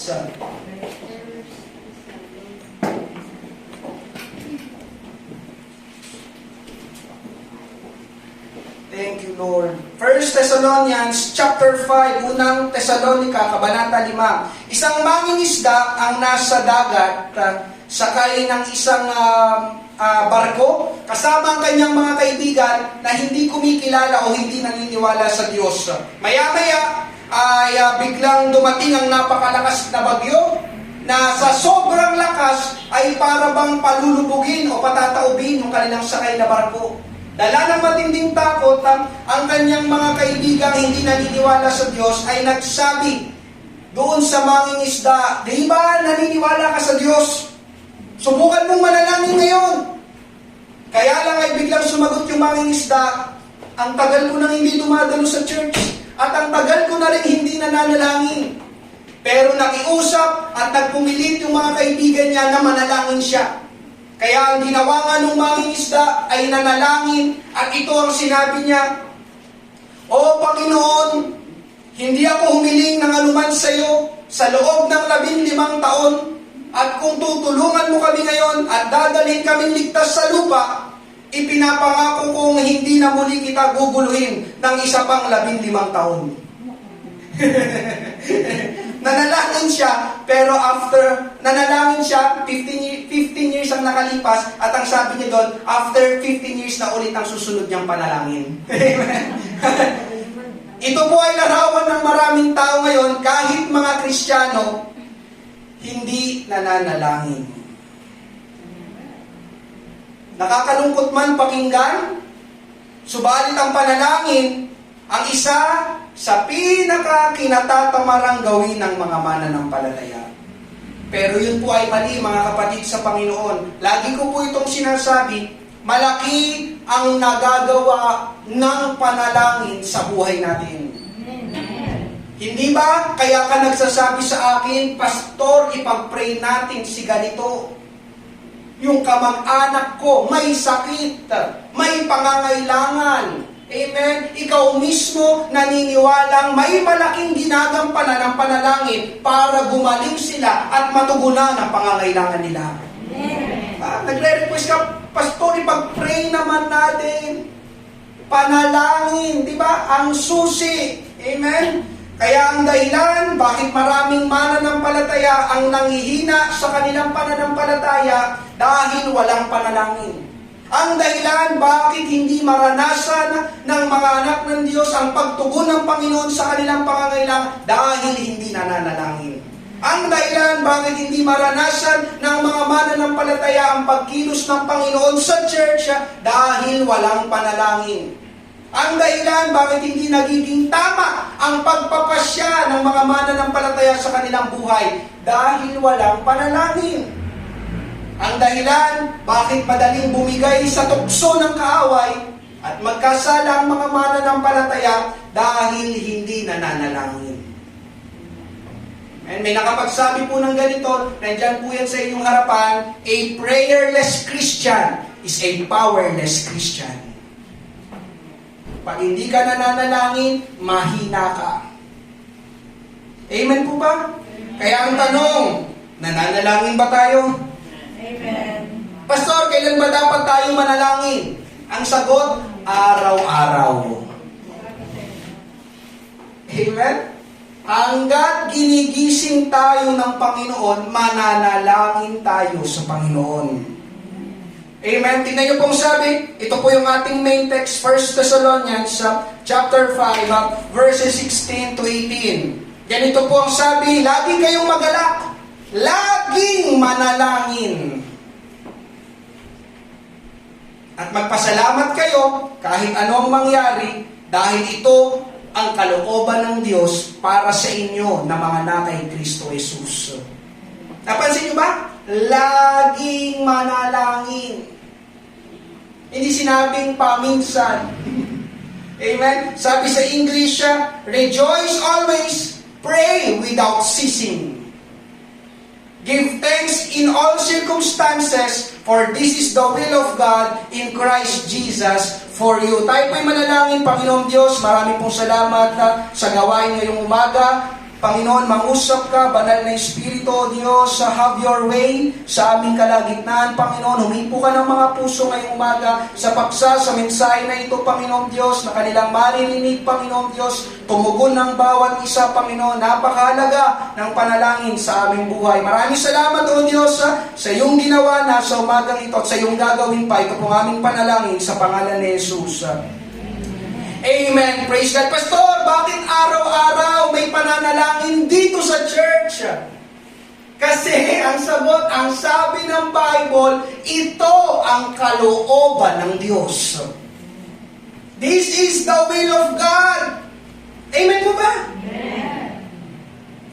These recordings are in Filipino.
Thank you, Lord. 1 Thessalonians chapter 5, unang Thessalonica, kabanata 5. Isang mangingisda ang nasa dagat, sakay ng isang barko, kasama ang kanyang mga kaibigan na hindi kumikilala o hindi naniniwala sa Diyos. Maya-maya ay biglang dumating ang napakalakas na bagyo na sa sobrang lakas ay para bang palulubugin o patataubin yung kanilang sakay na barko. Dala ng matinding takot, ang kanyang mga kaibigang hindi naniniwala sa Diyos ay nagsabi doon sa mangingisda, di ba naniniwala ka sa Diyos? Subukan mong manalangin ngayon. Kaya lang ay biglang sumagot yung mangingisda, ang tagal ko nang hindi dumadalo sa church at ang tagal ko na rin hindi nananalangin. Pero nakiusap at nagpumilit yung mga kaibigan niya na manalangin siya. Kaya ang ginawa nga ng mangingisda ay nanalangin at ito ang sinabi niya, O Panginoon, hindi ako humiling ng anuman sa iyo sa loob ng 15 taon at kung tutulungan mo kami ngayon at dadalhin kaming ligtas sa lupa, ipinapangako kong hindi na muli kita guguluhin ng isa pang 15 taon. Nanalangin siya, pero after nanalangin siya, 15 years ang nakalipas, at ang sabi niya doon, after 15 years na ulit ang susunod niyang panalangin. Ito po ay larawan ng maraming tao ngayon, kahit mga Kristiyano, hindi nananalangin. Nakakalungkot man pakinggan, subalit ang panalangin, ang isa sa pinaka-kinatatamarang gawin ng mga mananampalataya. Pero yun po ay mali, mga kapatid sa Panginoon. Lagi ko po itong sinasabi, malaki ang nagagawa ng panalangin sa buhay natin. Hindi ba? Kaya ka nagsasabi sa akin, Pastor, ipag-pray natin si ganito. Yung kamag-anak ko, may sakit, may pangangailangan. Amen? Ikaw mismo naniniwalang may malaking ginagampanan ng panalangin para gumaling sila at matugunan ang pangangailangan nila. Nagre-request ka, Pastor, ipag-pray naman natin. Panalangin, di ba? Ang susi. Amen? Kaya ang dahilan, bakit maraming mananampalataya ang nanghihina sa kanilang pananampalataya dahil walang panalangin. Ang dahilan, bakit hindi maranasan ng mga anak ng Diyos ang pagtugon ng Panginoon sa kanilang pangangailangan dahil hindi nananalangin. Ang dahilan, bakit hindi maranasan ng mga mananampalataya ang pagkilos ng Panginoon sa church dahil walang panalangin. Ang dahilan, bakit hindi nagiging tama ang pagpapasya ng mga mananampalataya sa kanilang buhay dahil walang panalangin. Ang dahilan, bakit madaling bumigay sa tukso ng kaaway at magkasala ang mga mananampalataya dahil hindi nananalangin. And may nakapagsabi po ng ganito, nandyan po yan sa inyong harapan, a prayerless Christian is a powerless Christian. Pag hindi ka nananalangin, mahina ka. Amen po ba? Kaya ang tanong, nananalangin ba tayo? Amen. Pastor, kailan ba dapat tayo manalangin? Ang sagot, araw-araw. Amen? Hanggat ginigising tayo ng Panginoon, mananalangin tayo sa Panginoon. Amen? Tingnan niyo pong sabi, ito po yung ating main text, 1 Thessalonians chapter 5, verses 16 to 18. Ganito po ang sabi, lagi kayong magalak. Laging manalangin. At magpasalamat kayo kahit anong mangyari dahil ito ang kalooban ng Diyos para sa inyo na mga anak kay Kristo Jesus. Napansin niyo ba? Laging manalangin. Hindi sinabing paminsan. Amen? Sabi sa English, rejoice always, pray without ceasing. Give thanks in all circumstances, for this is the will of God in Christ Jesus for you. Tayo po'y manalangin, Panginoong Diyos, marami pong salamat sa gawain ngayong umaga. Panginoon, mangusap ka, banal na Espiritu, O Diyos, have your way sa aming kalagitnaan. Panginoon, humipo ka ng mga puso ngayong umaga sa paksa, sa mensahe na ito, Panginoon Diyos, na kanilang maririnig, Panginoon Diyos, tumugon ng bawat isa, Panginoon. Napakahalaga ng panalangin sa aming buhay. Maraming salamat, O Diyos, sa iyong ginawa na sa umagang ito at sa iyong gagawin pa. Ito pong aming panalangin sa pangalan ni Jesus. Amen. Praise God. Pastor, bakit araw-araw may pananalangin dito sa church? Kasi ang sagot, ang sabi ng Bible, ito ang kalooban ng Diyos. This is the will of God. Amen po ba? Amen.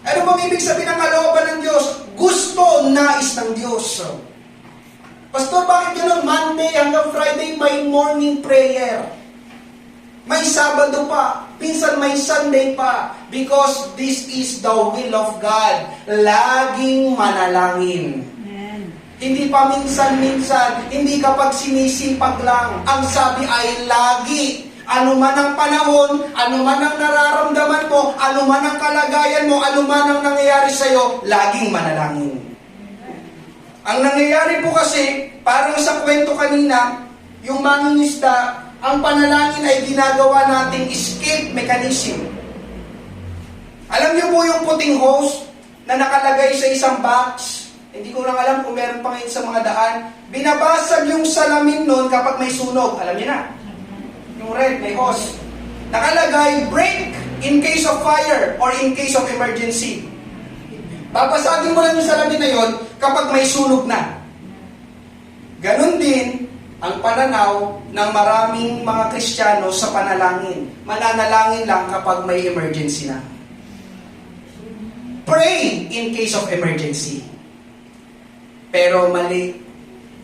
Ano bang ibig sabihin ng kalooban ng Diyos? Gusto, nais ng Diyos. Pastor, bakit gano'n? Monday hanggang Friday may morning prayer. May Sabado pa. Pinsan may Sunday pa. Because this is the will of God. Laging manalangin. Amen. Hindi pa minsan-minsan. Hindi kapag sinisipag lang. Ang sabi ay lagi. Ano man ang panahon, ano man ang nararamdaman mo, ano man ang kalagayan mo, ano man ang nangyayari sa'yo, laging manalangin. Ang nangyayari po kasi, parang sa kwento kanina, yung mangingisda, ang panalangin ay ginagawa nating escape mechanism. Alam niyo po yung puting hose na nakalagay sa isang box? Hindi ko lang alam kung meron pa ngayon sa mga daan. Binabasag yung salamin nun kapag may sunog. Alam niyo na. Yung red, may hose. Nakalagay, break in case of fire or in case of emergency. Babasagin mo lang yung salamin na yon kapag may sunog na. Ganon din ang pananaw ng maraming mga Kristiyano sa panalangin. Mananalangin lang kapag may emergency na. Pray in case of emergency. Pero mali.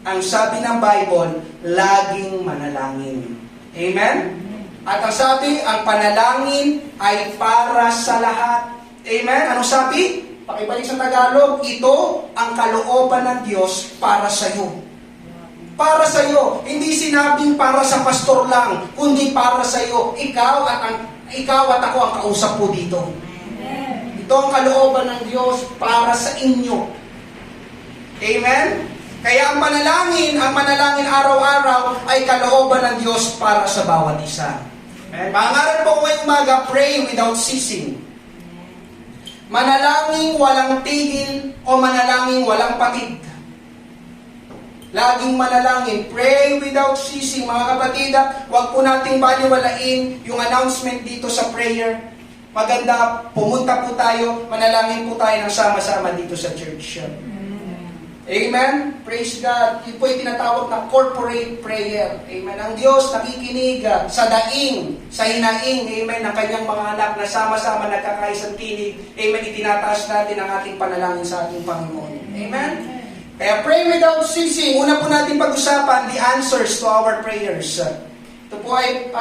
Ang sabi ng Bible, laging manalangin. Amen? At ang sabi, ang panalangin ay para sa lahat. Amen? Anong sabi? Pakibalik sa Tagalog, ito ang kalooban ng Diyos para sa iyo. Para sa iyo. Hindi sinabing para sa pastor lang, kundi para sa iyo. Ikaw at ako ang kausap po dito. Ito ang kalooban ng Diyos para sa inyo. Amen? Kaya ang manalangin araw-araw ay kalooban ng Diyos para sa bawat isa. Pangaral po ko ngayong umaga, pray without ceasing. Manalangin walang tigil o manalangin walang patid. Laging manalangin, pray without ceasing. Mga kapatid, huwag po nating baliwalain yung announcement dito sa prayer. Maganda, pumunta po tayo, manalangin po tayo ng sama-sama dito sa church. Amen? Praise God. Yun po yung tinatawag na corporate prayer. Amen? Ang Diyos nakikinig sa daing, sa hinaing, amen, ng kanyang mga anak na sama-sama nagkakaisang tinig. Amen? Itinataas natin ang ating panalangin sa ating Panginoon. Amen? Kaya pray without ceasing. Una po natin pag-usapan the answers to our prayers. Ito po ay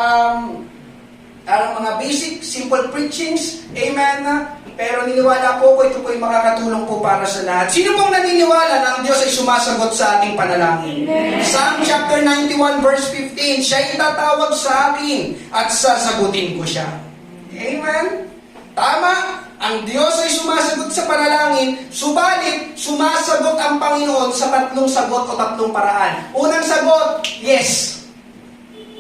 mga basic, simple preachings. Amen? Pero niniwala po ko, ito po ay makakatulong po para sa lahat. Sino pong naniniwala na ang Diyos ay sumasagot sa ating panalangin? Amen. Psalm chapter 91 verse 15, siya itatawag sa akin at sasagutin ko siya. Amen? Tama? Ang Diyos ay sumasagot sa panalangin, subalit sumasagot ang Panginoon sa tatlong sagot o tatlong paraan. Unang sagot, yes.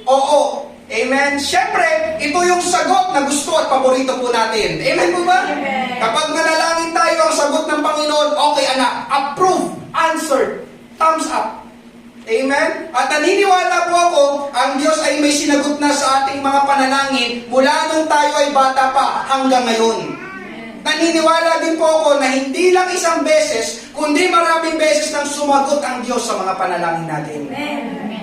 Oo. Amen? Siyempre, ito yung sagot na gusto at paborito po natin. Amen po ba? Amen. Kapag nanalangin tayo, ang sagot ng Panginoon, okay anak, approve, answered, thumbs up. Amen? At naniniwala po ako, ang Diyos ay may sinagot na sa ating mga panalangin mula nung tayo ay bata pa hanggang ngayon. Naniniwala din po ako na hindi lang isang beses, kundi maraming beses nang sumagot ang Diyos sa mga panalangin natin. Amen.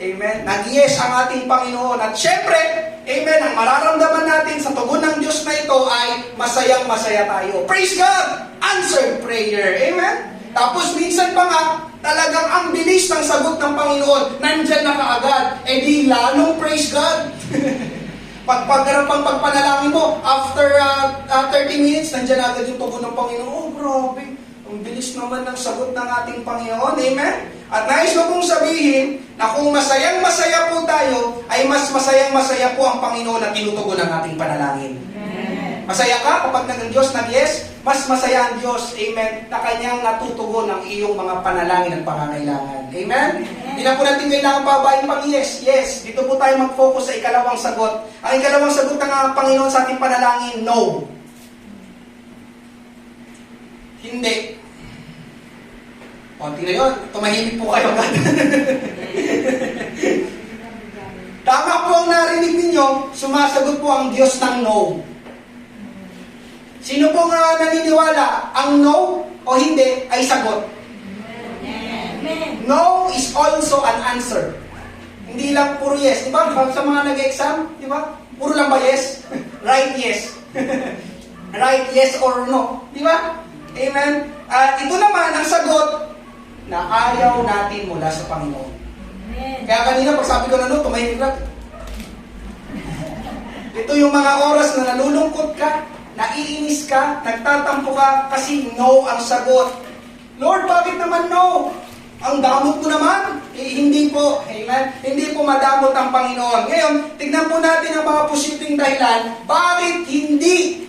Amen. Nag-yes ang ating Panginoon. At syempre, amen, ang mararamdaman natin sa tugon ng Diyos na ito ay masayang-masaya tayo. Praise God! Answered prayer. Amen? Tapos minsan pa nga, talagang ang bilis ng sagot ng Panginoon, nandyan na kaagad. Eh di lalong praise God. Pagkarapang pagpanalangin mo, after 30 minutes, nandyan agad yung tugon ng Panginoon. Oh, grabe. Ang bilis naman ng sagot ng ating Panginoon. Amen? At nais ko pong sabihin na kung masayang-masaya po tayo, ay mas masayang-masaya po ang Panginoon na tinutugon ng ating panalangin. Amen. Masaya ka kapag ang Diyos nag-yes? Mas masaya ang Diyos, amen, na kanyang natutugon ang iyong mga panalangin at pangangailangan. Amen? Hindi na po natin kailangan pabayin pang yes. Yes, dito po tayo mag-focus sa ikalawang sagot. Ang ikalawang sagot ng Panginoon sa ating panalangin, no. Hindi. O, tingnan yun, tumahimik po kayo agad. Tama po ang narinig ninyo, sumasagot po ang Diyos ng no. Sino po nga naniniwala, ang no o hindi ay sagot? No is also an answer. Hindi lang puro yes. Di ba? Sa mga nag-exam, di ba? Puro lang ba yes? Right yes. Right yes or no. Di ba? Amen? Ito naman ang sagot na ayaw natin mula sa Panginoon. Kaya kanina pag sabi ko na no, tumahimik lang. Ito yung mga oras na nalulungkot ka, naiinis ka, nagtatampo ka kasi no ang sagot. Lord, bakit naman no? Ang damot mo naman. Hindi po. Amen? Hindi po madamot ang Panginoon. Ngayon, tignan po natin ang mga posibleng dahilan. Bakit hindi?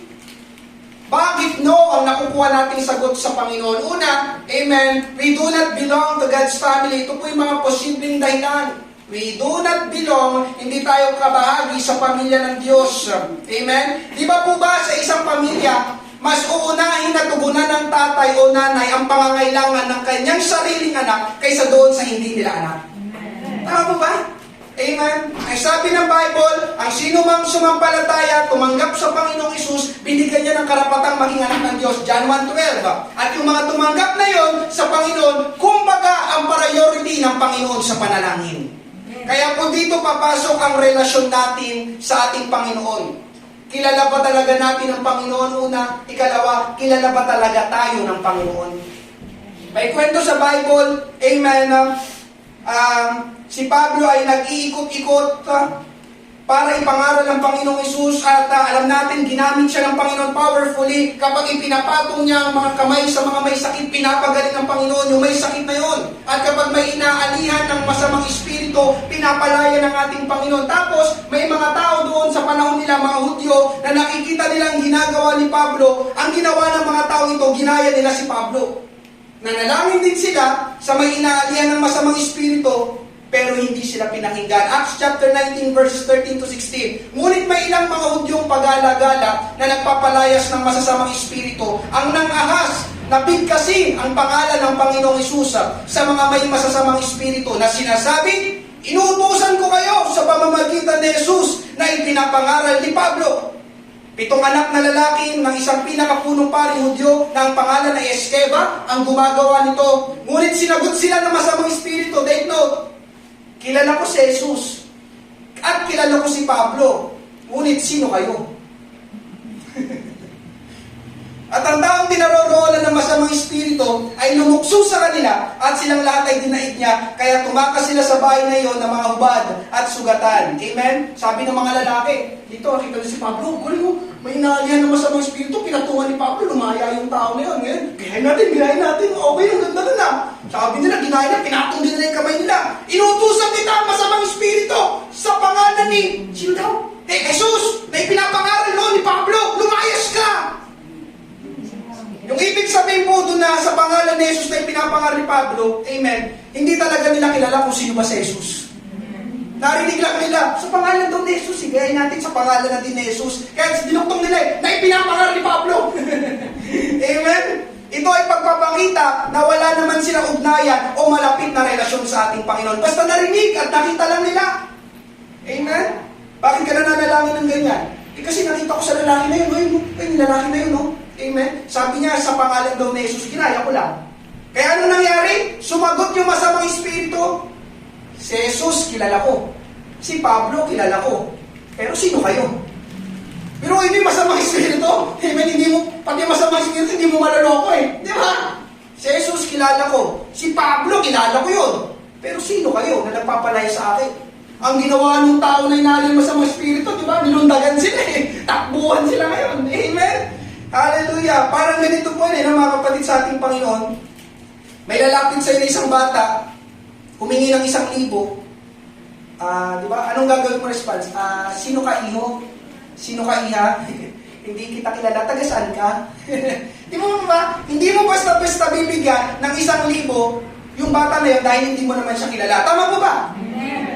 Bakit no ang nakukuha nating sagot sa Panginoon? Una, amen, we do not belong to God's family. Ito po yung mga posibleng dahilan. We do not belong, hindi tayo kabahagi sa pamilya ng Diyos. Amen? Di ba po ba sa isang pamilya, mas uunahin na tugunan ng tatay o nanay ang pangangailangan ng kanyang sariling anak kaysa doon sa hindi nila anak? Tama po ba? Amen? Ay sabi ng Bible, ang sino mang sumampalataya, tumanggap sa Panginoong Isus, binigyan niya ng karapatang maging anak ng Diyos. John 1:12. At yung mga tumanggap na yon sa Panginoon, kumbaga ang priority ng Panginoon sa panalangin. Kaya po dito papasok ang relasyon natin sa ating Panginoon. Kilala ba talaga natin ang Panginoon una? Ikalawa, kilala ba talaga tayo ng Panginoon? May kwento sa Bible, amen, si Pablo ay nag-iikot-ikot para ipangaral ng Panginoong Isus at alam natin, ginamit siya ng Panginoon powerfully. Kapag ipinapatong niya ang mga kamay sa mga may sakit, pinapagaling ng Panginoon yung may sakit na yon. At kapag may inaalihan ng masamang espiritu, pinapalaya ng ating Panginoon. Tapos, may mga tao doon sa panahon nila, mga Hudyo, na nakikita nilang ginagawa ni Pablo. Ang ginawa ng mga tao ito, ginaya nila si Pablo. Nanalangin din sila sa may inaalihan ng masamang espiritu, pero hindi sila pinakinggan. Acts chapter 19 verses 13 to 16. Ngunit may ilang mga Hudyong pagala-gala na nagpapalayas ng masasamang espiritu ang nangahas na bigkasin ang pangalan ng Panginoong Hesus sa mga may masasamang espiritu na sinasabi, inuutusan ko kayo sa pamamagitan ni Jesus na ipinapangaral ni Pablo. 7 anak na lalaki ng isang pinakapunong paring Hudyo na ang pangalan ay Eskeva ang gumagawa nito. Ngunit sinagot sila ng masamang espiritu. Take note, kilala ko si Jesus at kilala ko si Pablo. Ngunit sino kayo? At ang taong tinaroroonan ng masamang espiritu ay lumukso sa kanila at silang lahat ay dinaig niya. Kaya tumakas sila sa bahay na iyon ng mga hubad at sugatan. Amen? Sabi ng mga lalaki, dito, nakita niyo si Pablo, gulo mo, may inaalihan ng masamang espiritu, pinatungan ni Pablo, lumaya yung tao na yun. Ngayon, gayahin natin, okay, ang ganda na. Sabi nila, ginahin na, pinatong din nila yung kamay nila. Inutusan kita ang masamang espiritu sa pangalan ni, sino daw? Jesus, na ipinapangaral noon ni Pablo, lumayas ka! Yung ibig sabihin po doon na sa pangalan ni Jesus na ipinapangaral ni Pablo, amen, hindi talaga nila kilala kung sino ba si Jesus. Narinig lang nila, sa pangalan daw ni Jesus, igayin natin sa pangalan na din ni Jesus. Kaya dinuktong nila na ipinapangaral ni Pablo. Amen? Ito ay pagpapakita na wala naman silang ugnayan o malapit na relasyon sa ating Panginoon. Basta narinig at nakita lang nila. Amen? Bakit ka na nanalangin ng ganyan? Kasi nakita ko sa lalaki na yun, yung lalaki na yun, no? Amen? Sabi niya, sa pangalan daw ni Jesus, ginaya ko lang. Kaya ano nangyari? Sumagot yung masamang espiritu. Si Jesus, kilala ko. Si Pablo, kilala ko. Pero sino kayo? Pero hindi masamang espiritu. Amen? Hindi mo, pati masamang espiritu, hindi mo maloloko eh. Di ba? Si Jesus, kilala ko. Si Pablo, kilala ko yun. Pero sino kayo na nagpapalaya sa akin? Ang ginawa ng tao na inalim masamang espiritu, di ba? Nilundagan sila eh. Takbuhan sila ngayon. Amen? Hallelujah! Parang ganito po yun, mga kapatid sa ating Panginoon. May lalapit sa iyo isang bata, humingi ng 1,000. Di ba? Anong gagawin mo response? Sino ka iho? Sino ka iha? hindi kita kilala, taga saan ka? Di mo ba? Hindi mo basta-basta bibigyan ng 1,000 yung bata na yun dahil hindi mo naman siya kilala. Tama po ba?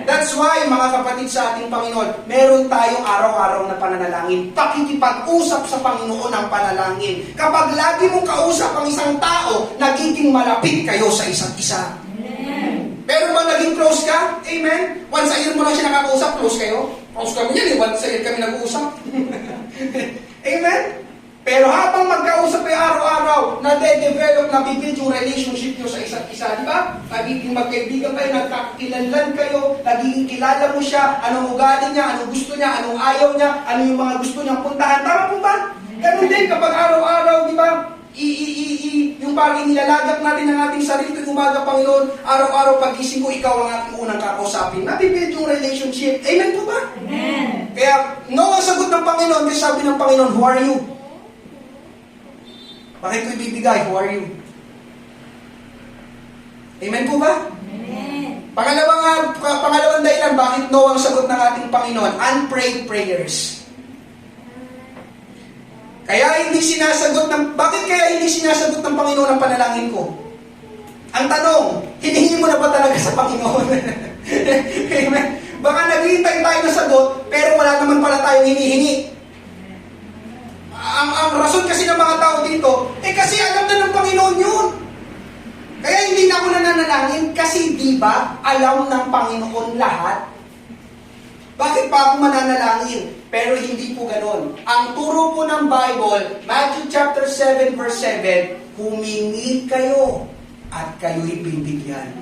That's why, mga kapatid sa ating Panginoon, meron tayong araw-araw na pananalangin. Pakikipag-usap sa Panginoon ang panalangin. Kapag lagi mong kausap ang isang tao, nagiging malapit kayo sa isa't isa. Pero ba naging close ka? Amen? Once a year mo lang siya nakakausap, close kayo? Close kami yan eh, once a year kami nag-uusap. Amen? Pero habang magkausap kayo araw-araw, nade-develop, nabibuild yung relationship nyo sa isa't isa, di ba? Nagiging magkaibigan kayo, nagkakilanlan kayo, nagiging kilala mo siya, anong ugali niya, anong gusto niya, anong ayaw niya, ano yung mga gusto niyang puntahan. Tama po ba? Ganun din kapag araw-araw, di ba? Yung parang inilalagak natin ang ating sarili tuwing umaga, Panginoon, araw-araw pagising ko, ikaw ang ating unang kakausapin. Nabibuild yung relationship. Amen po ba? Amen. Kaya, no ang sagot ng Panginoon, kasi sabi ng Panginoon, who are you? Bakit ko ibibigay? Who are you? Amen po ba? Amen. Pangalawang dahilan, bakit no ang sagot ng ating Panginoon? Unprayed prayers. Bakit kaya hindi sinasagot ng Panginoon ang panalangin ko? Ang tanong, hinihingi mo na ba talaga sa Panginoon? Amen. Baka naghihintay tayo ng sagot, pero wala naman pala tayong hinihingi. Ang rason kasi ng mga tao dito, kasi alam na ng Panginoon yun. Kaya hindi na ako nananalangin kasi di ba alam ng Panginoon lahat? Bakit pa ako mananalangin? Pero hindi po ganon. Ang turo po ng Bible, Matthew chapter 7 verse 7, humingi kayo at kayo'y bibigyan.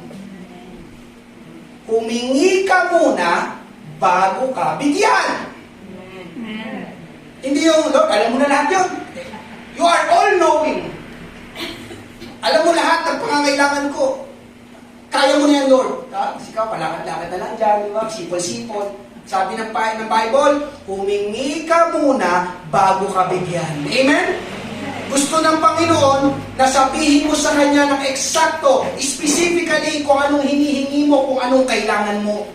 Humingi ka muna bago ka bigyan. Hindi yung, Lord, alam mo na lahat yun. You are all-knowing. Alam mo lahat ng pangangailangan ko. Kaya mo na yan, Lord. Ikaw, palakad-lakad na lang dyan, di ba? Sipol-sipol. Sabi ng Bible, humingi ka muna bago ka bigyan. Amen? Gusto ng Panginoon na sabihin mo sa Kanya ng eksakto, specifically kung anong hinihingi mo, kung anong kailangan mo.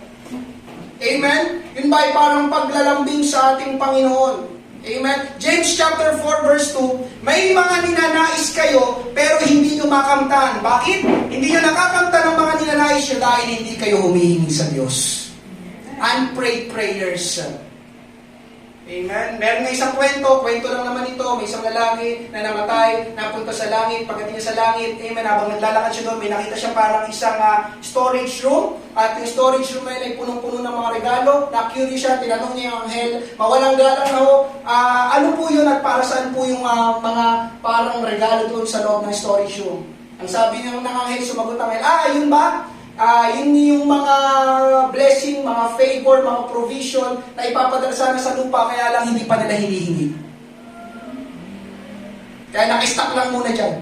Amen? Yun ba ay parang paglalambing sa ating Panginoon? Amen? James chapter 4 verse 2, may mga ninanais kayo, pero hindi nyo makamtan. Bakit? Hindi nyo nakakamtan ang mga ninanais nyo dahil hindi kayo humihingi sa Diyos. Unprayed prayers. Amen? Meron nga isang kwento lang naman ito, may isang lalaki na namatay, napunta sa langit, pagdating niya sa langit, amen, habang naglalakad siya doon, may nakita siya parang isang storage room, at yung storage room na yun ay punong-puno ng mga regalo, na-curious siya, tinanong niya yung anghel, mawalang galang na ho, ano po yun at para saan po yung mga parang regalo doon sa loob ng storage room? Ang sabi ng anghel, sumagot ang anghel, yun ba? Yun yung mga blessing, mga favor, mga provision na ipapadala sana sa lupa, kaya lang hindi pa nila hinihingi. Kaya naka-stop lang muna dyan.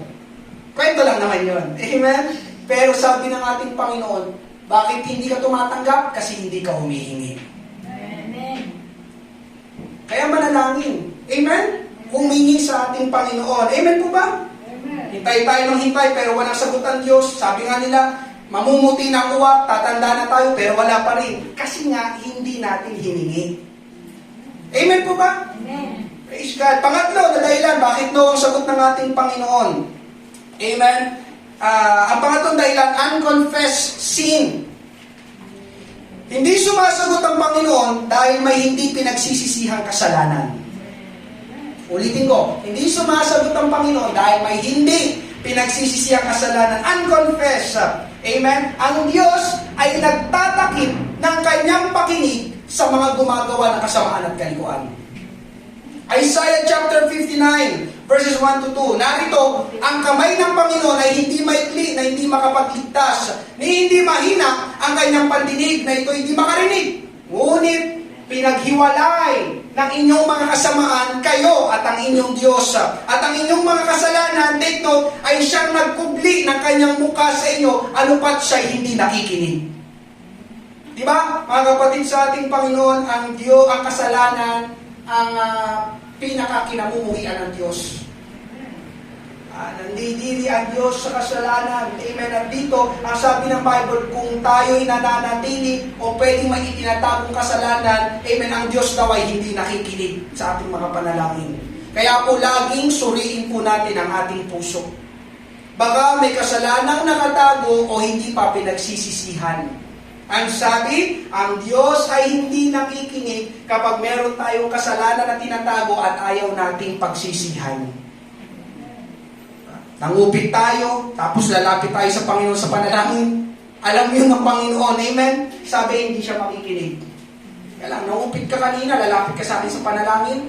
Kwento lang naman yun. Amen? Pero sabi ng ating Panginoon, bakit hindi ka tumatanggap? Kasi hindi ka humihingi. Amen. Kaya manalangin. Amen? Humingi sa ating Panginoon. Amen po ba? Amen. Hintay tayo ng hintay pero walang sagot ang Diyos. Sabi nga nila, mamumuti na uwak, tatanda na tayo, pero wala pa rin. Kasi nga, hindi natin hiningi. Amen po ba? Amen. Praise God. Pangatlo na dahilan, bakit no ang sagot ng ating Panginoon? Amen? Ang pangatlong dahilan, unconfessed sin. Hindi sumasagot ang Panginoon dahil may hindi pinagsisisihang kasalanan. Ulitin ko, hindi sumasagot ang Panginoon dahil may hindi pinagsisisiyang kasalanan. Unconfessed. Amen? Ang Diyos ay nagtatakip ng kanyang pakinig sa mga gumagawa ng kasamaan at kalikuan. Isaiah chapter 59 verses 1 to 2. Narito, ang kamay ng Panginoon ay hindi maikli na hindi makapagligtas, ni hindi mahina ang kanyang pandinig na ito hindi makarinig. Ngunit pinaghiwalay ng inyong mga kasamaan kayo at ang inyong Diyos. At ang inyong mga kasalanan, take note, ay siyang nagkubli ng kanyang mukha sa inyo, anupat siya'y hindi nakikinig. Diba? Mga kapatid sa ating Panginoon, ang Diyos, ang kasalanan, ang pinakakinamumuhian ng Diyos. Nandidiri ang Diyos sa kasalanan. Amen. At dito, ang sabi ng Bible, kung tayo'y nananatili o pwedeng may itinatagong kasalanan, amen, ang Diyos daw ay hindi nakikinig sa ating mga panalangin. Kaya po laging suriin po natin ang ating puso. Baka may kasalanang nakatago o hindi pa pinagsisisihan. Ang sabi, ang Diyos ay hindi nakikinig kapag meron tayong kasalanan na tinatago at ayaw nating pagsisihan. Nangupit tayo, tapos lalapit tayo sa Panginoon sa panalangin. Alam niyo ng Panginoon, amen? Sabi, hindi siya makikinig. Kaya lang, nangupit ka kanina, lalapit ka sa akin sa panalangin.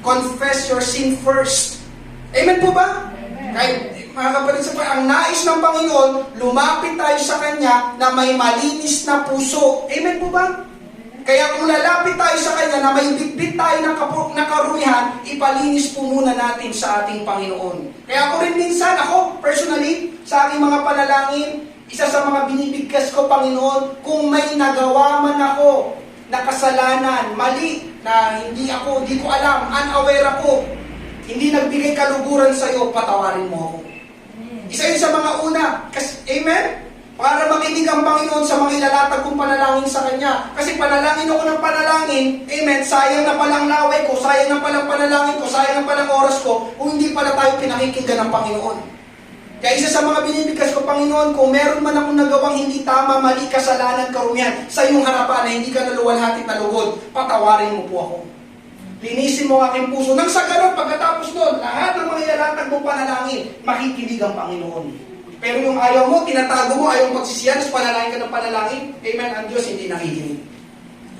Confess your sin first. Amen po ba? Kahit, mga kapatid sa Panginoon, ang nais ng Panginoon, lumapit tayo sa Kanya na may malinis na puso. Amen po ba? Kaya kung lalapit tayo sa Kanya na may bitbit tayo ng karumihan, ipalinis po muna natin sa ating Panginoon. Kaya ako rin minsan, ako personally, sa aking mga panalangin, isa sa mga binibigkas ko, Panginoon, kung may nagawa man ako na kasalanan, mali, na hindi ko alam, unaware ako, hindi nagbigay kaluguran sa iyo, patawarin mo ako. Isa yun sa mga una. Amen? Para makinig ang Panginoon sa mga ilalatag kong panalangin sa Kanya. Kasi panalangin ako ng panalangin, amen, sayang na palang laway ko, sayang na palang panalangin ko, sayang na palang oras ko, kung hindi pala tayo pinakikinggan ng Panginoon. Kaya isa sa mga binibigkas ko, Panginoon, kung meron man akong nagawang hindi tama, mali, kasalanan, karumihan, sa iyong harapan na hindi ka naluwalhati at nalugod, patawarin mo po ako. Linisin mo ang aking puso. Nang sa ganun, pagkatapos doon, lahat ng mga ilalatag mong panalangin, makikinig ang Panginoon. Pero yung ayaw mo, tinatago mo, ayaw mong pagsisiyan, tapos panalangin ka ng panalangin, amen, ang Diyos hindi nakikinig.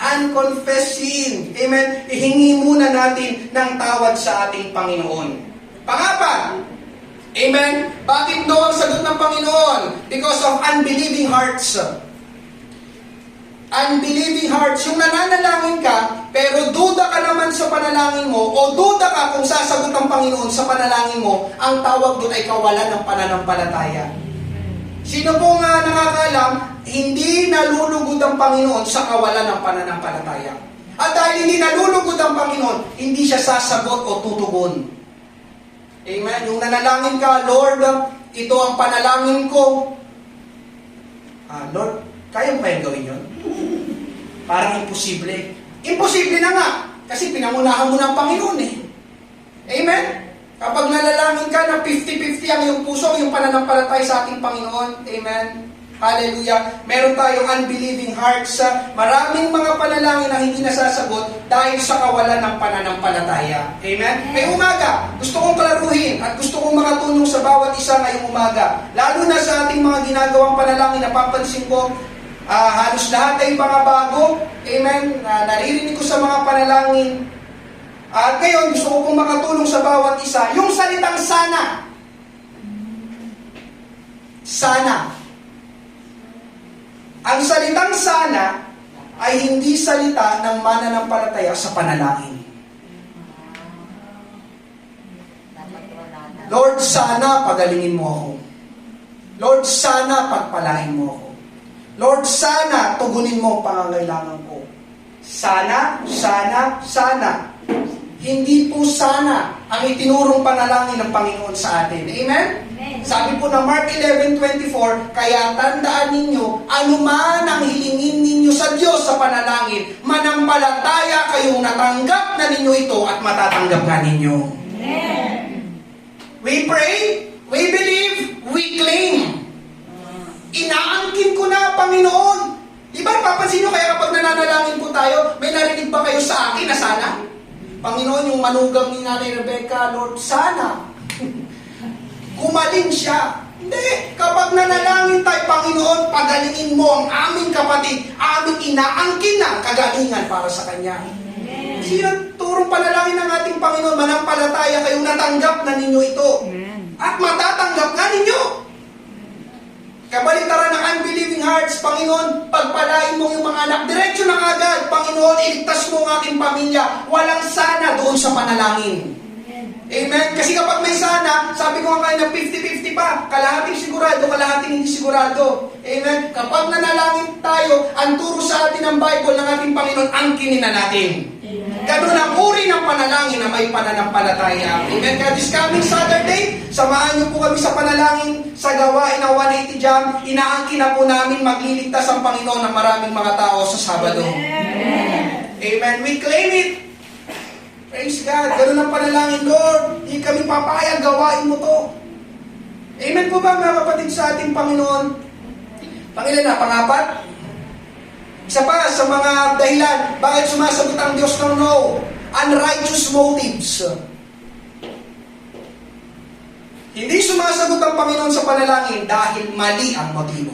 Unconfessed sin, amen, ihingi muna natin ng tawad sa ating Panginoon. Pangapat, amen, bakit no ang sagot ng Panginoon? Because of unbelieving hearts. Unbelieving hearts, yung nananalangin ka, pero duda ka naman sa panalangin mo, o duda ka kung sasagot ang Panginoon sa panalangin mo, ang tawag doon ay kawalan ng pananampalataya. Sino pong nakakaalam, hindi nalulugod ang Panginoon sa kawalan ng pananampalataya. At dahil hindi nalulugod ang Panginoon, hindi siya sasagot o tutugon. Amen? Yung nanalangin ka, Lord, ito ang panalangin ko. Lord, kaya mo ba yung gawin yun? Parang imposible. Imposible na nga. Kasi pinangunahan mo ng Panginoon eh. Amen? Kapag nalalangin ka na 50-50 ang iyong puso, yung pananampalataya sa ating Panginoon. Amen? Hallelujah. Meron tayong unbelieving hearts. Maraming mga panalangin na hindi nasasagot dahil sa kawalan ng pananampalataya. Amen? May umaga, gusto kong klaruhin at gusto kong makatulong sa bawat isa ngayong umaga. Lalo na sa ating mga ginagawang panalangin, napapansin ko, halos lahat ay mga bago. Amen? Naririnig ko sa mga panalangin. At ngayon, gusto ko pong makatulong sa bawat isa. Yung salitang sana. Sana. Ang salitang sana ay hindi salita ng mananampalataya sa panalangin. Lord, sana pagalingin mo ako. Lord, sana pagpalain mo ako. Lord, sana tugunin mo ang pangangailangan ko. Sana, sana, sana. Hindi po sana ang itinurong panalangin ng Panginoon sa atin. Amen? Sabi po ng Mark 11:24, kaya tandaan ninyo, anuman ang hilingin ninyo sa Diyos sa panalangin, manampalataya kayong natanggap na ninyo ito at matatanggap na ninyo. Amen. We pray, we believe, we claim. Inaangkin ko na, Panginoon. Di ba, papansin nyo, kaya kapag nananalangin po tayo, may narinig ba kayo sa akin na sana? Panginoon, yung manugang ni Nanay Rebecca, Lord, sana. Gumaling siya. Hindi. Kapag nanalangin tayo, Panginoon, pagalingin mo ang aming kapatid, aming inaangkin na kagalingan para sa Kanya. Kasi yung turong panalangin ng ating Panginoon, manampalataya kayong natanggap na ninyo ito. At matatanggap na ninyo. Kabaliktaran ng unbelieving hearts, Panginoon, pagpalain mo yung mga anak, diretso na agad, Panginoon, iligtas mo ang aking pamilya. Walang sana doon sa panalangin. Amen? Kasi kapag may sana, sabi ko nga kayo na 50-50 pa, kalahating sigurado, kalahating hindi sigurado. Amen? Kapag nanalangin tayo, ang turo sa atin ng Bible ng ating Panginoon, angkinin na natin. Ganun ang uri ng panalangin na may pananampalataya. Amen? Kaya this coming Saturday, samahan niyo po kami sa panalangin sa gawain ng 180 Jam. Inaangkin na po namin magliligtas ang Panginoon ng maraming mga tao sa Sabado. Amen? We claim it. Praise God. Ganun ang panalangin, Lord. Hindi kami papayag, gawain mo to. Amen po ba mga kapatid sa ating Panginoon? Pangilan na, pangapat? Isa pa sa mga dahilan, bakit sumasagot ang Diyos ng no? Unrighteous motives. Hindi sumasagot ang Panginoon sa panalangin dahil mali ang motibo.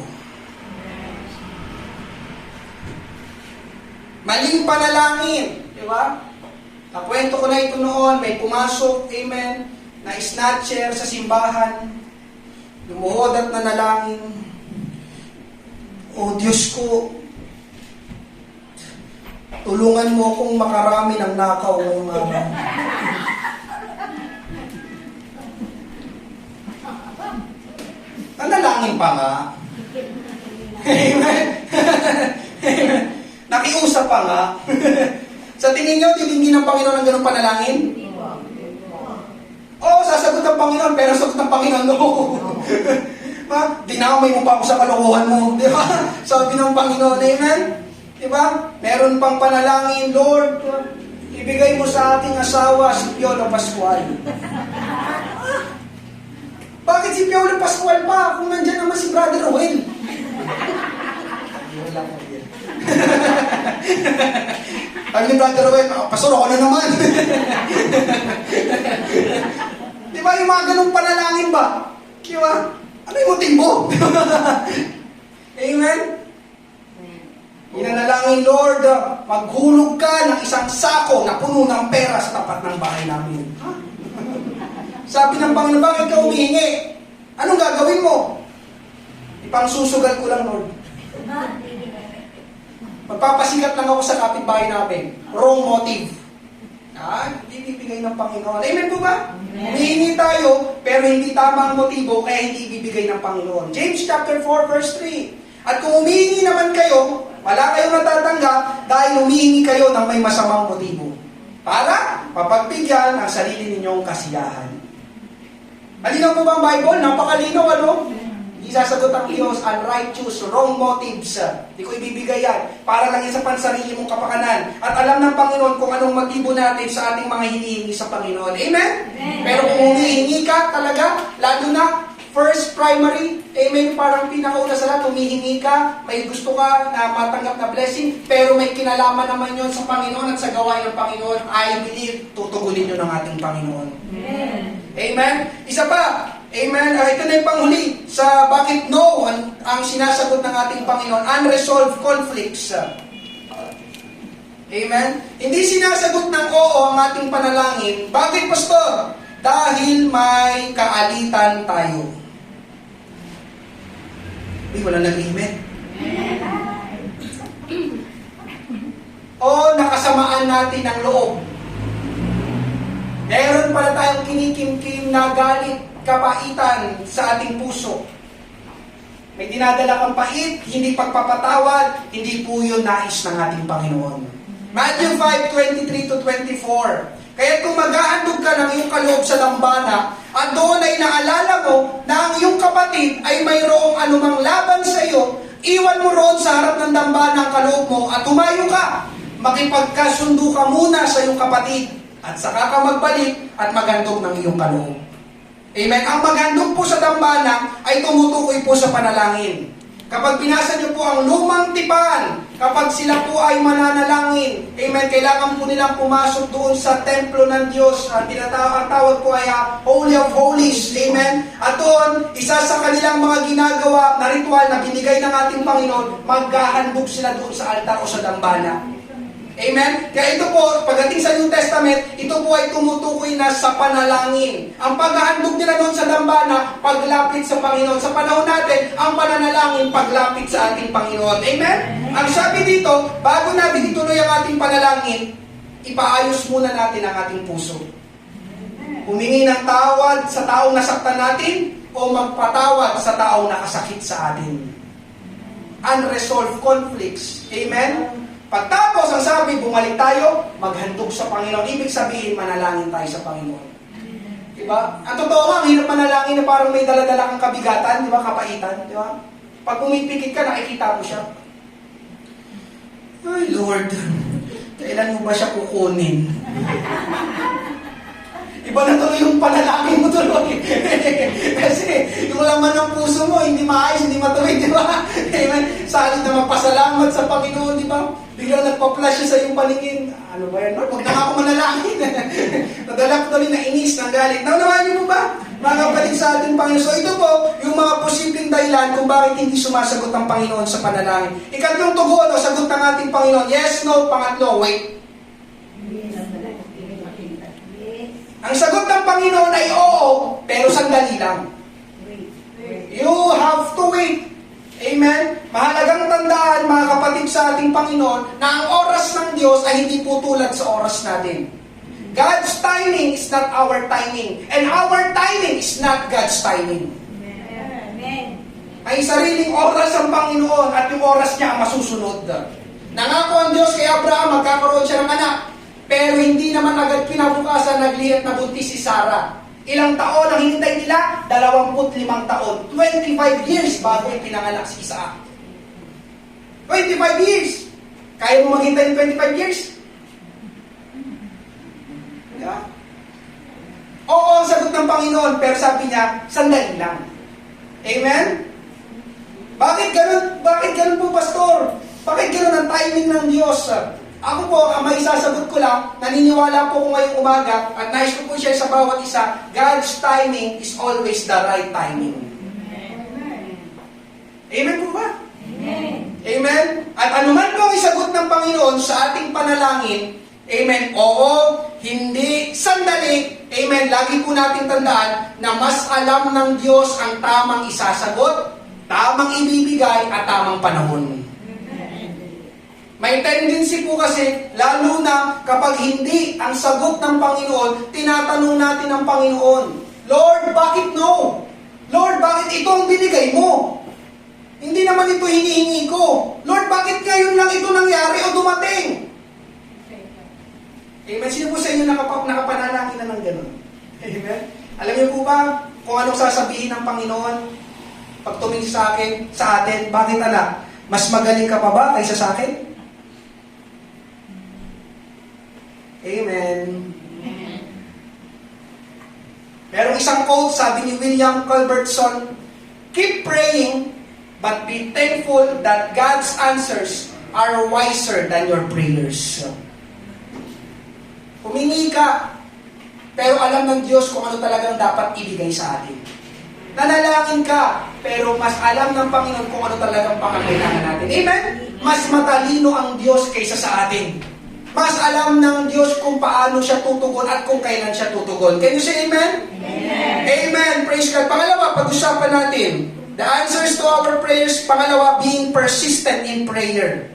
Maling panalangin. Di ba? Nakwento ko na ito noon, may pumasok, amen, na snatcher sa simbahan. Lumuhod at nanalangin. O Diyos ko, tulungan mo akong makarami ng nakaw ngayong araw. Nanalangin pa nga. Amen. Nakiusap pa nga. Sa tingin nyo, titingin ng Panginoon ang ganong panalangin? Oo, sasagot ang Panginoon, pero sagot ng Panginoon, no. Dinamay mo pa ako sa kalokohan mo. Di ba? Sabi ng Panginoon, amen? Di ba? Meron pang panalangin, Lord, ibigay mo sa ating asawa si Piolo Pascual. Bakit si Piolo Pascual pa? Kung nandyan naman si Brother Ruel. Wala ko yan. Sabi ni Brother Ruel, Pastor, ako na naman. Di ba yung mga ganong panalangin ba? Di ba? Ano yung motibo? Amen? Inanalangin, Lord, maghulog ka ng isang sako na puno ng pera sa tapat ng bahay namin. Ha? Sabi ng Panginoon, bakit ka humihingi? Anong gagawin mo? Ipangsusugal ko lang, Lord. Magpapasikat lang ako sa kapitbahay namin. Wrong motive. Hindi bibigay ng Panginoon. Amen po ba? Humihingi tayo, pero hindi tama ang motibo, kaya hindi bibigay ng Panginoon. James chapter 4, verse 3. At kung humihingi naman kayo, wala kayong natatanggap dahil humihingi kayo ng may masamang motibo. Para papagbigyan ang sarili ninyong kasiyahan. Malinaw po ba ang Bible? Napakalinaw, ano? Hindi sasagot ang Diyos, unrighteous, wrong motives. Hindi ko ibibigay yan. Para lang yan sa pansarili mong kapakanan. At alam ng Panginoon kung anong motibo natin sa ating mga hinihingi sa Panginoon. Amen? Pero kung humihingi ka talaga, lalo na first primary, amen, parang pinakauna sa lahat, humihingi ka, may gusto ka na matanggap na blessing, pero may kinalaman naman yon sa Panginoon at sa gawain ng Panginoon, I believe, tutugunin yun ng ating Panginoon. Amen. Amen? Isa pa, amen, ito na yung panghuli sa bakit no ang sinasagot ng ating Panginoon, unresolved conflicts. Amen? Hindi sinasagot ng oo ang ating panalangin. Bakit, Pastor? Dahil may kaalitan tayo. Wala nag-amen. O nakasamaan natin ang loob. Meron pala tayong kinikimkim na galit, kapaitan sa ating puso. May dinadala kang pait, hindi pagpapatawad, hindi po yun nais ng ating Panginoon. Matthew 5:23-24. Kaya kung maghahandog ka ng iyong kaloob sa dambana, at doon ay naalala mo na ang iyong kapatid ay mayroong anumang laban sa iyo, iwan mo roon sa harap ng dambana ang kaloob mo at tumayo ka. Makipagkasundo ka muna sa iyong kapatid at saka ka magbalik at maghandog ng iyong kaloob. Amen. Ang maghandog po sa dambana ay tumutukoy po sa panalangin. Kapag binasa niyo po ang lumang tipan, kapag sila po ay mananalangin, amen, kailangan po nilang pumasok doon sa templo ng Diyos. Ang tawag po ay Holy of Holies, amen. At doon, isa sa kanilang mga ginagawa na ritual na binigay ng ating Panginoon, maghahandog sila doon sa altar o sa dambana. Amen? Kaya ito po, pagdating sa New Testament, ito po ay tumutukoy na sa panalangin. Ang paghahandog nila doon sa dambana, paglapit sa Panginoon. Sa panahon natin, ang pananalangin, paglapit sa ating Panginoon. Amen? Ang sabi dito, bago natin ituloy ang ating panalangin, ipaayos muna natin ang ating puso. Humingi ng tawad sa taong nasaktan natin, o magpatawad sa taong nakasakit sa atin. Unresolved conflicts. Amen? Pagtapos, ang sabi, bumalik tayo, maghandog sa Panginoon. Ibig sabihin, manalangin tayo sa Panginoon. Diba? Ang totoo nga, ang hirap manalangin na parang may daladala kang kabigatan, di ba? Kapaitan, di ba? Pag pumipikit ka, nakikita mo siya. Ay, Lord, Kailan mo ba siya kukunin? Iba na tuloy yung panalangin mo tuloy. Kasi yung laman ng puso mo, hindi maayos, hindi matuwid, di ba? Amen? Salit na magpasalamat sa Panginoon, di ba? Biglang nagpa-flash siya sa iyong paningin. Ano ba yan, Lord? Huwag na nga ako manalangin. Nadala ko tuloy na inis, ng galit. Naunawahan niyo mo ba? Mga kapatid sa ating Panginoon. So ito po, yung mga posibleng dahilan kung bakit hindi sumasagot ang Panginoon sa panalangin. Ikatlong tugon o sagot ng ating Panginoon, yes, no. Pangatlo, wait. Ang sagot ng Panginoon ay oo, pero sandali lang. You have to wait. Amen? Mahalagang tandaan, mga kapatid sa ating Panginoon, na ang oras ng Diyos ay hindi po tulad sa oras natin. God's timing is not our timing. And our timing is not God's timing. Amen. May sariling oras ang Panginoon at yung oras niya ang masusunod. Nangako ang Diyos kay Abraham, magkakaroon siya ng anak. Pero hindi naman agad pinabukasan, naglihat na buntis si Sarah. Ilang taon ang hinintay nila? 25 taon. 25 years bago ipinanganak si Isaac. 25 years. Kaya mo maghintay ng 25 years? Yeah. Oo, ang sagot ng Panginoon, pero sabi niya, sandali lang. Amen? Bakit ganun? Bakit ganun po, Pastor? Bakit ganun ang timing ng Diyos? Ako po, ang may isasagot ko lang, naniniwala po ko ngayong umaga, at nais ko po share sa bawat isa, God's timing is always the right timing. Amen po ba? Amen. Amen? At anuman po ang isagot ng Panginoon sa ating panalangin, amen, oo, hindi, sandali, amen, lagi po natin tandaan na mas alam ng Diyos ang tamang isasagot, tamang ibibigay, at tamang panahon. May tendency po kasi, lalo na kapag hindi ang sagot ng Panginoon, tinatanong natin ang Panginoon, Lord, bakit no? Lord, bakit ito ang binigay mo? Hindi naman ito hinihingi ko. Lord, bakit ngayon lang ito nangyari o dumating? Amen. Sino po sa inyo nakapanalangin na ng ganun? Amen. Alam niyo po ba kung anong sasabihin ng Panginoon pag tumingin sa atin, bakit anak? Mas magaling ka pa ba kaysa sa akin? Amen. Merong isang quote, sabi ni William Culbertson, keep praying, but be thankful that God's answers are wiser than your prayers. Humingi ka, pero alam ng Diyos kung ano talagang dapat ibigay sa atin. Nanalangin ka, pero mas alam ng Panginoon kung ano talagang pangangailangan natin. Amen? Mas matalino ang Diyos kaysa sa atin. Mas alam ng Diyos kung paano siya tutugon at kung kailan siya tutugon. Can you say amen? Amen. Amen. Praise God. Pangalawa, pag-usapan natin. The answers to our prayers, pangalawa, being persistent in prayer.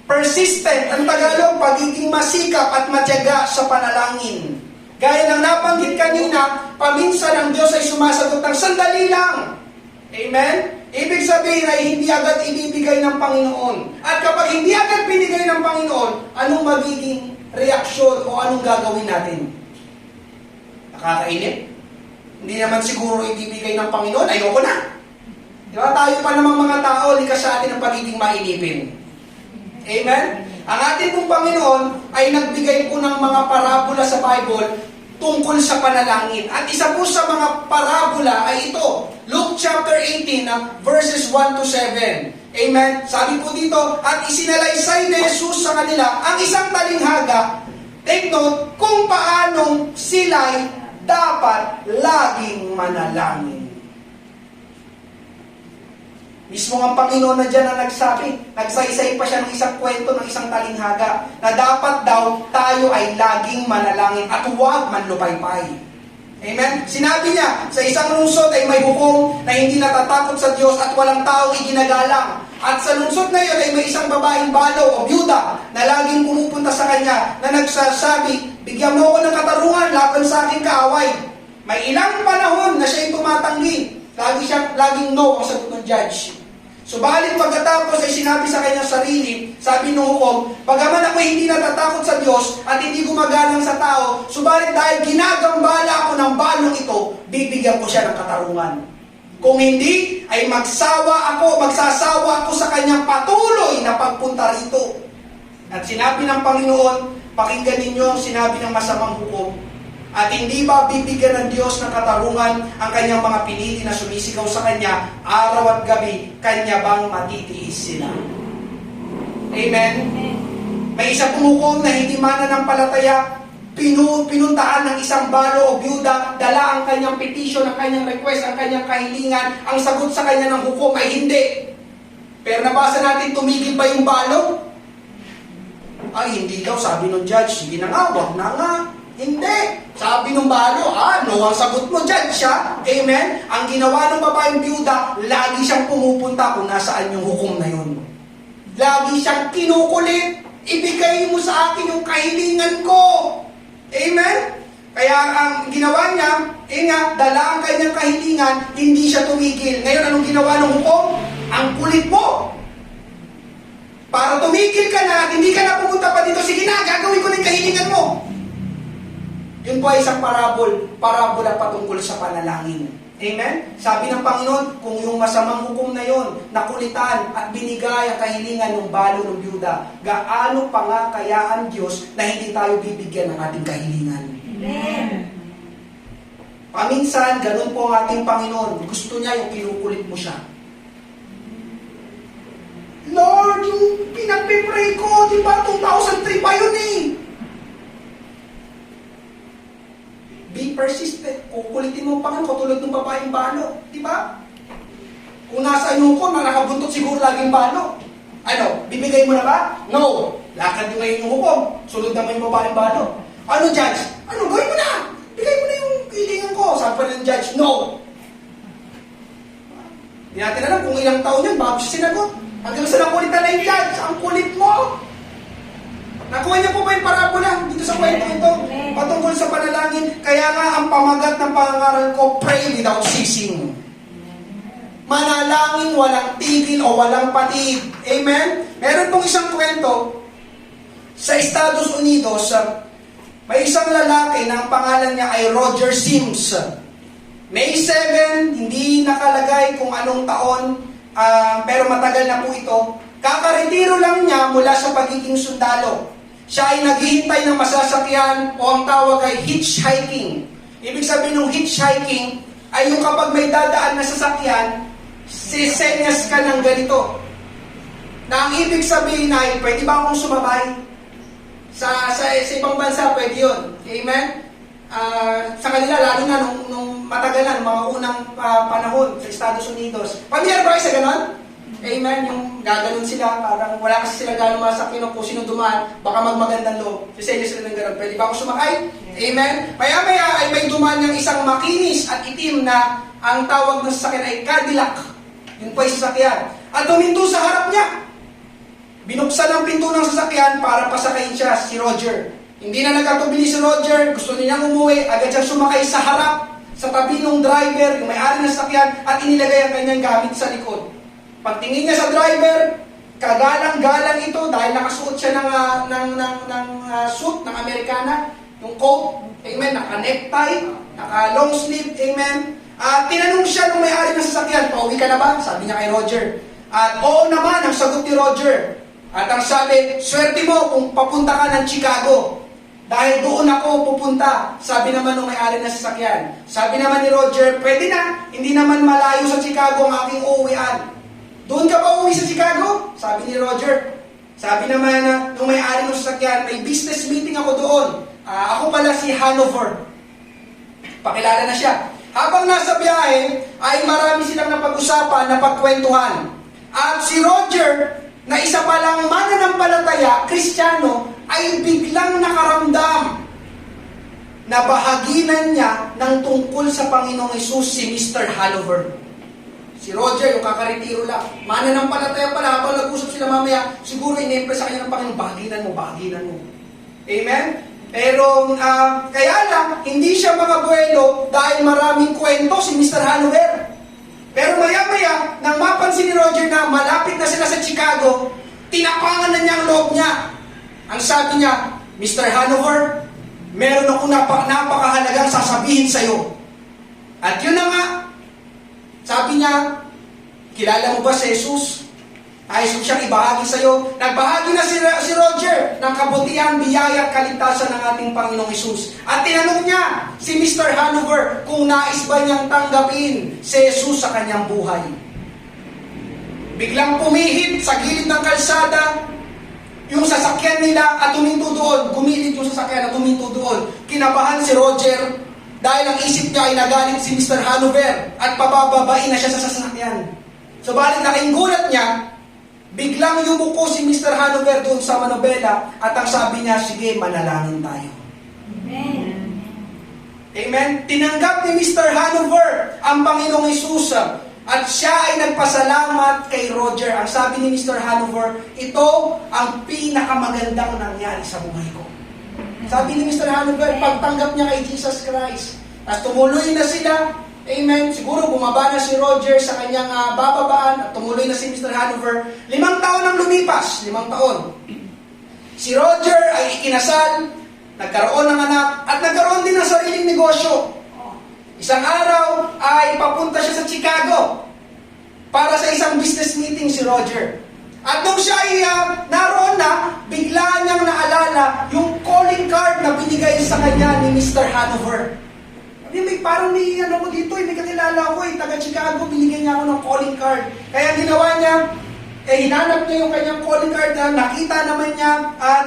Persistent, ang Tagalog, pagiging masikap at matyaga sa panalangin. Gaya ng nabanggit kanina, paminsan ang Diyos ay sumasagot ng sandali lang. Amen? Ibig sabihin ay hindi agad ibibigay ng Panginoon. At kapag hindi agad binigay ng Panginoon, anong magiging reaksyon o anong gagawin natin? Nakakainip? Hindi naman siguro ibibigay ng Panginoon, ayoko na. Di ba? Tayo pa namang mga tao, likas sa atin ang pagiging mainipin. Amen? Ang ating pong Panginoon ay nagbigay po ng mga parabola sa Bible tungkol sa panalangin. At isa po sa mga parabola ay ito, Luke chapter 18, verses 1 to 7. Amen? Sabi po dito, at isinalaysay ni Jesus sa kanila ang isang talinghaga, take note, kung paanong sila'y dapat laging manalangin. Mismo ang Panginoon na dyan ang nagsabi, nagsaysay pa siya ng isang kwento ng isang talinghaga na dapat daw tayo ay laging manalangin at huwag manlupaypay. Amen? Sinabi niya, sa isang lungsod ay may hukom na hindi natatakot sa Diyos at walang taong iginagalang. At sa lungsod na iyon ay may isang babaeng balo o byuda na laging pumupunta sa kanya na nagsasabi, bigyan mo ako ng katarungan laban sa aking kaaway. May ilang panahon na siya'y tumatanggi. Laging no ang sagot ng judge. Subalit pagkatapos ay sinabi sa kanyang sarili, sabi ng hukom, bagaman ako hindi natatakot sa Diyos at hindi gumagalang sa tao, subalit dahil ginagambala ako ng balong ito, bibigyan ko siya ng katarungan. Kung hindi, ay magsasawa ako sa kanyang patuloy na pagpunta rito. At sinabi ng Panginoon, pakinggan ninyo ang sinabi ng masamang hukom. At hindi ba bibigyan ng Diyos ng katarungan ang kanyang mga pinili na sumisigaw sa Kanya araw at gabi, Kanya bang matitiis sila? Amen? May isa pong hukom na hindi mananampalataya, pinuntahan ng isang balo o byuda, dala ang kanyang petition, ang kanyang request, ang kanyang kahilingan, ang sagot sa kanya ng hukom ay hindi. Pero nabasa natin, tumigil ba yung balo? Ay, hindi daw, sabi ng judge, sige na nga, wag na nga. Hindi. Sabi ng balo, no ang sagot mo, judge siya. Amen? Ang ginawa ng babaeng byuda, lagi siyang pumupunta kung nasaan yung hukom na yun. Lagi siyang kinukulit. Ibigay mo sa akin yung kahilingan ko. Amen? Kaya ang ginawa niya, dala ang kanyang kahilingan, hindi siya tumigil. Ngayon, anong ginawa ng hukom? Ang kulit mo. Para tumigil ka na at hindi ka na pumunta pa dito, sige na, gagawin ko na yung kahilingan mo. Yun po ay isang parabola patungkol sa panalangin. Amen? Sabi ng Panginoon, kung yung masamang hukom na yon, nakulitan at binigay ang kahilingan ng balo ng byuda, gaano pa nga kaya ang Diyos na hindi tayo bibigyan ng ating kahilingan? Amen. Paminsan, ganun po ang ating Panginoon. Gusto niya yung kinukulit mo siya. Lord, yung pinagpipray ko, di ba, 2003 pa yun eh. Be persistent. Kukulitin mo pa katulad ng babaeng balo. Di ba? Kung nasa inyo ko, nakabuntot siguro laging balo. Ano, bibigay mo na ba? No. Lakad nyo ngayon yung hukom. Sunod naman yung babaeng balo. Ano, judge? Ano, gawin mo na. Bigay mo na yung hilingan ko. Sabi pa ng judge, no. Hindi natin alam kung ilang taon yun bago siya sinagot. Hanggang sa nakulitan na yung judge, ang kulit mo. Nakuha niyo po ba yung parabola dito sa kwento ito? Patungkol sa panalangin. Kaya nga ang pamagat ng pangaral ko, pray without ceasing. Manalangin walang tigil o walang patig. Amen? Meron pong isang kwento sa Estados Unidos. May isang lalaki na ang pangalan niya ay Roger Sims. May 7, hindi nakalagay kung anong taon, pero matagal na po ito. Kakaretiro lang niya mula sa pagiging sundalo. Siya ay naghihintay ng masasakyan o ang tawag ay hitchhiking. Ibig sabihin ng hitchhiking ay yung kapag may dadaan na sasakyan, sisenyas ka ng ganito. Na ang ibig sabihin ay, pwede ba akong sumabay? Sa ibang bansa, pwede yun. Amen? Sa kanila, lalo na nung matagalan, mga unang panahon sa Estados Unidos. Pamilyar ba kayo sa ganon? Amen? Yung gaganon sila, parang wala kasi sila gano'ng masakyan kung sino dumaan, baka magmagandang loob. Sisenya sila ng ganon. Pwede ba ako sumakay? Amen? Maya-maya ay may dumaan ng isang makinis at itim na ang tawag ng sasakyan ay Cadillac. Yun po ay sasakyan. At tuminto sa harap niya. Binuksan ang pinto ng sasakyan para pasakayin siya, si Roger. Hindi na nagkatubili si Roger, gusto niyang umuwi, agad siyang sumakay sa harap, sa tabi ng driver, yung may-ari ng sasakyan, at inilagay ang kanyang gamit sa likod. Pagtingin niya sa driver, kagalang-galang ito dahil nakasuot siya ng suit ng Amerikana, yung coat, amen, naka-necktie, naka-long sleeve, amen. At tinanong siya nung may-ari ng sasakyan, pauwi ka na ba? Sabi niya kay Roger. At oo naman, ang sagot ni Roger. At ang sabi, swerte mo kung papunta ka ng Chicago. Dahil doon ako pupunta. Sabi naman nung may-ari ng sasakyan. Sabi naman ni Roger, pwede na, hindi naman malayo sa Chicago ang aking uuwian. Doon ka ba uwi sa Chicago? Sabi ni Roger. Sabi naman nung may-ari ng sasakyan, may business meeting ako doon. Ako pala si Hanover. Pakilala na siya. Habang nasa biyahe, ay marami silang napag-usapan, napagkwentuhan. At si Roger, na isa palang mananampalataya, Kristiyano, ay biglang nakaramdam na bahaginan niya ng tungkol sa Panginoong Hesus si Mr. Hanover. Si Roger, yung kakaretiro lang, mananampalataya pala, habang nag-usap sila mamaya, siguro in-impress sa kanya ng Panginoon, bahaginan mo. Amen? Pero, kaya lang, hindi siya makabuelo dahil maraming kwento si Mr. Hanover. Pero maya-maya, nang mapansin ni Roger na malapit na sila sa Chicago, tinapangan na niya ang loob niya. Ang sabi niya, Mr. Hanover, meron akong napakahalagang sasabihin sa'yo. At yun na nga, sabi niya, kilala mo ba si Jesus? Ayos ko siyang ibahagi sa iyo. Nagbahagi na si Roger ng kabutihan, biyaya at kaligtasan ng ating Panginoong Hesus. At tinanong niya si Mr. Hanover kung nais ba niyang tanggapin si Jesus sa kanyang buhay. Biglang pumihit sa gilid ng kalsada yung sasakyan nila at tuminto doon. Gumilid yung sasakyan at tuminto doon. Kinabahan si Roger dahil ang isip niya ay nagalit si Mr. Hanover at pabababain na siya sa sasakyan. Subalit laking gulat niya, biglang yumuko si Mr. Hanover doon sa manobela at ang sabi niya, sige, manalangin tayo. Amen. Amen? Tinanggap ni Mr. Hanover ang Panginoong Hesus at siya ay nagpasalamat kay Roger. Ang sabi ni Mr. Hanover, ito ang pinakamagandang nangyari sa buhay ko. Sabi ni Mr. Hanover, pagtanggap niya kay Jesus Christ. At tumuloy na sila. Amen. Siguro bumaba na si Roger sa kanyang bababaan at tumuloy na si Mr. Hanover. 5 taon ang lumipas. 5 taon. Si Roger ay ikinasal, nagkaroon ng anak, at nagkaroon din ng sariling negosyo. Isang araw ay papunta siya sa Chicago para sa isang business meeting si Roger. At nung siya ay naroon na, bigla niyang naalala yung calling card na binigay sa kanya ni Mr. Hanover. Parang may ko dito, may kakilala ko, taga Chicago, binigyan niya ako ng calling card. Kaya ginawa niya, hinanap niya yung kanyang calling card na nakita naman niya,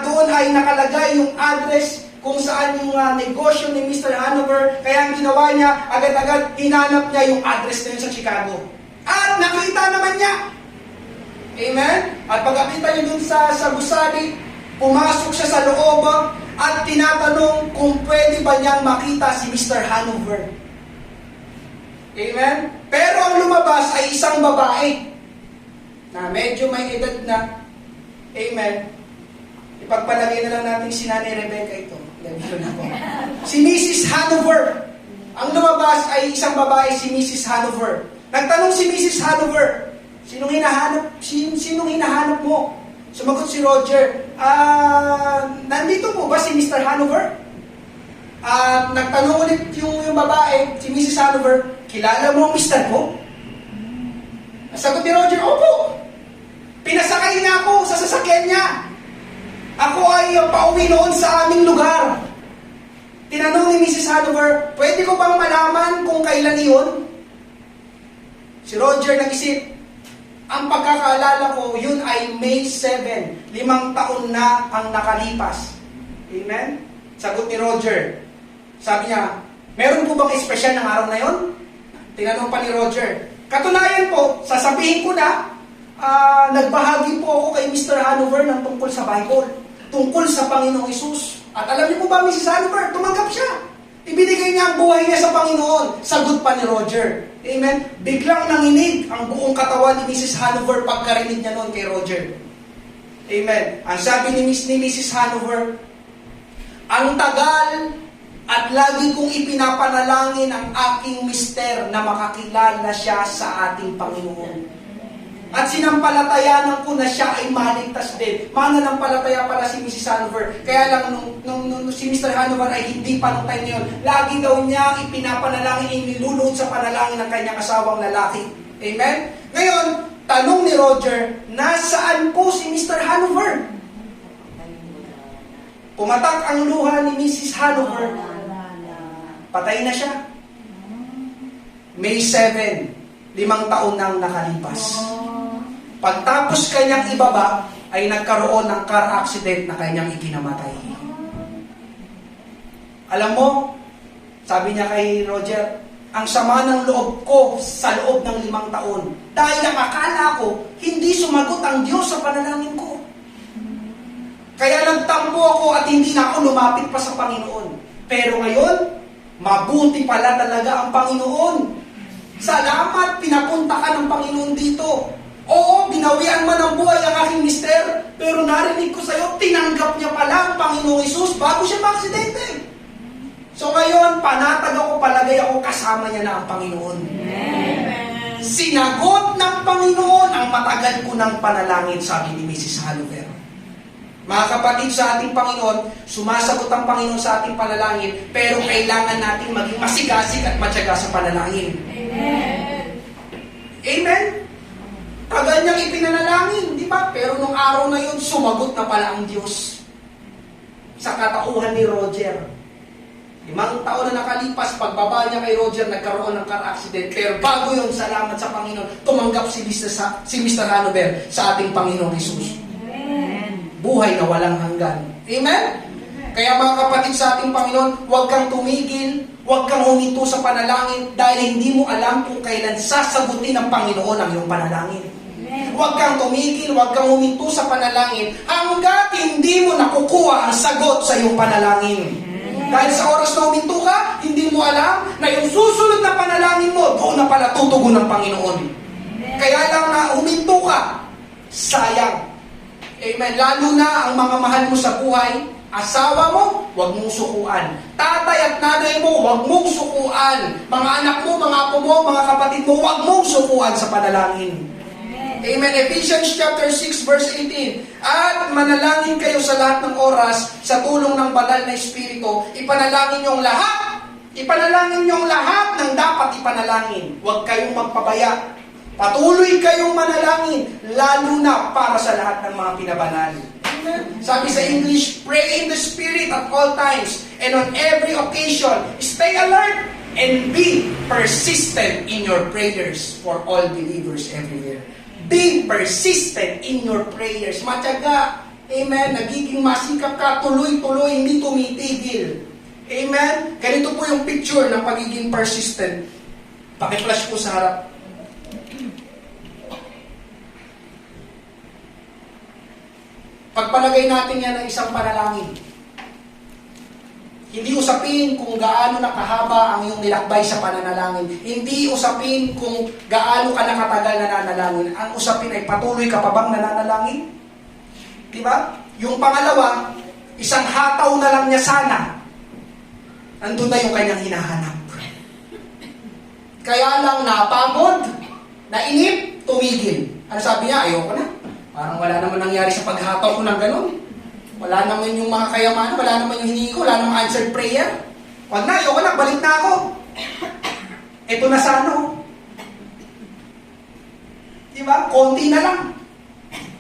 doon ay nakalagay yung address kung saan yung negosyo ni Mr. Hanover. Kaya ang ginawa niya, agad-agad hinanap niya yung address na yun sa Chicago. At nakita naman niya. Amen? At pagkakita niya dun sa gusali, pumasok siya sa loob at tinatanong kung pwede ba niyang makita si Mr. Hanover. Amen? Pero ang lumabas ay isang babae na medyo may edad na. Amen? Ipagpalagay na lang natin si Nanay Rebecca ito. Ganito na po. Si Mrs. Hanover. Ang lumabas ay isang babae, si Mrs. Hanover. Nagtanong si Mrs. Hanover, sinong hinahanap mo? Sumagot si Roger, nandito po ba si Mr. Hanover? Nagtanong ulit yung babae, si Mrs. Hanover, kilala mo ang Mr. ko? Sagot ni Roger, opo. Pinasakay niya ako sa sasakyan niya. Ako ay pauwi noon sa aming lugar. Tinanong ni Mrs. Hanover, pwede ko bang malaman kung kailan iyon? Si Roger nag-isip, ang pagkakaalala ko, yun ay May 7. 5 taon na ang nakalipas. Amen? Sagot ni Roger. Sabi niya, meron po bang espesyal ng araw na yun? Tinanong pa ni Roger. Katunayan po, sasabihin ko na, nagbahagi po ako kay Mr. Hanover ng tungkol sa Bible. Tungkol sa Panginoong Hesus. At alam niyo po ba, Mrs. Hanover, tumanggap siya. Ibinigay niya ang buhay niya sa Panginoon. Sagot pa ni Roger. Amen? Biglang nanginig ang buong katawan ni Mrs. Hanover pagkarinig niya noon kay Roger. Amen? Ang sabi ni Mrs. Hanover, ang tagal at lagi kong ipinapanalangin ang aking mister na makakilala siya sa ating Panginoon. At sinampalatayanan ko na siya ay maligtas din. Mananampalataya para si Mrs. Hanover. Kaya lang nung si Mr. Hanover ay hindi pa nung time yun, lagi daw niya ipinapanalangin, inilulod sa panalangin ng kanyang asawang lalaki. Amen? Ngayon, tanong ni Roger, nasaan po si Mr. Hanover? Pumatak ang luha ni Mrs. Hanover. Patay na siya. May 7, 5 taon nang nakalipas. Pagtapos kanyang ibaba, ay nagkaroon ng car accident na kanyang ikinamatay. Alam mo, sabi niya kay Roger, ang sama ng loob ko sa loob ng 5 taon. Dahil ang akala ko, hindi sumagot ang Diyos sa panalangin ko. Kaya nagtampo ako at hindi na ako lumapit pa sa Panginoon. Pero ngayon, mabuti pala talaga ang Panginoon. Salamat, pinapunta ka ng Panginoon dito. Oo, binawian man ng buhay ang aking mister, pero narinig ko sa'yo, tinanggap niya pala ang Panginoong Hesus bago siya ma-aksidente. So ngayon, panatag ako, palagay ako, kasama niya na ang Panginoon. Amen. Sinagot ng Panginoon ang matagal ko ng panalangin, sabi ni Mrs. Hanover. Mga kapatid, sa ating Panginoon, sumasagot ang Panginoon sa ating panalangin, pero kailangan natin maging masigasig at matyaga sa panalangin. Amen. Amen? Tagal niyang ipinanalangin, di ba? Pero nung araw na yun, sumagot na pala ang Diyos. Sa katauhan ni Roger. 5 taon na nakalipas, pagbaba niya kay Roger, nagkaroon ng car accident. Pero bago yun, salamat sa Panginoon, tumanggap si Mr. Hanover sa ating Panginoong Jesus. Buhay na walang hanggan. Amen? Kaya mga kapatid sa ating Panginoon, huwag kang tumigil, huwag kang huminto sa panalangin dahil hindi mo alam kung kailan sasagutin ng Panginoon ang iyong panalangin. Huwag kang tumigil, huwag kang huminto sa panalangin hanggat hindi mo nakukuha ang sagot sa iyong panalangin. Dahil sa oras na huminto ka, hindi mo alam na yung susunod na panalangin mo, doon na pala tutugon ng Panginoon. Kaya lang na huminto ka, sayang. Amen. Lalo na ang mga mahal mo sa buhay, asawa mo, huwag mong sukuan. Tatay at nanay mo, huwag mong sukuan. Mga anak mo, mga apo mo, mga kapatid mo, huwag mong sukuan sa panalangin. Amen. Ephesians chapter 6 verse 18. At manalangin kayo sa lahat ng oras sa tulong ng banal na Espiritu. Ipanalangin niyong lahat. Ipanalangin niyong lahat ng dapat ipanalangin. Huwag kayong magpabaya. Patuloy kayong manalangin, lalo na para sa lahat ng mga pinabanal. Amen. Sabi sa English, pray in the Spirit at all times and on every occasion. Stay alert and be persistent in your prayers for all believers everywhere. Be persistent in your prayers. Matyaga. Amen. Nagiging masikap ka, tuloy-tuloy, hindi tumitigil. Amen. Ganito po yung picture ng pagiging persistent. Paki-flash po sa harap. Pagpalagay natin yan ng isang panalangin. Hindi usapin kung gaano nakahaba ang iyong nilakbay sa pananalangin. Hindi usapin kung gaano ka nakatagal na nanalangin. Ang usapin ay patuloy ka pa bang nananalangin? Diba? Yung pangalawa, isang hataw na lang niya sana. Nandun na yung kanyang hinahanap. Kaya lang napagod, nainip, tumigil. Ano sabi niya? Ayoko na. Parang wala naman nangyari sa paghataw ko ng ganun. Wala naman yung mga kayamanan, wala naman yung hiningi ko, wala naman answered prayer. Wag na, ayoko na, balik na ako. Ito na sa ano. Diba? Konti na lang.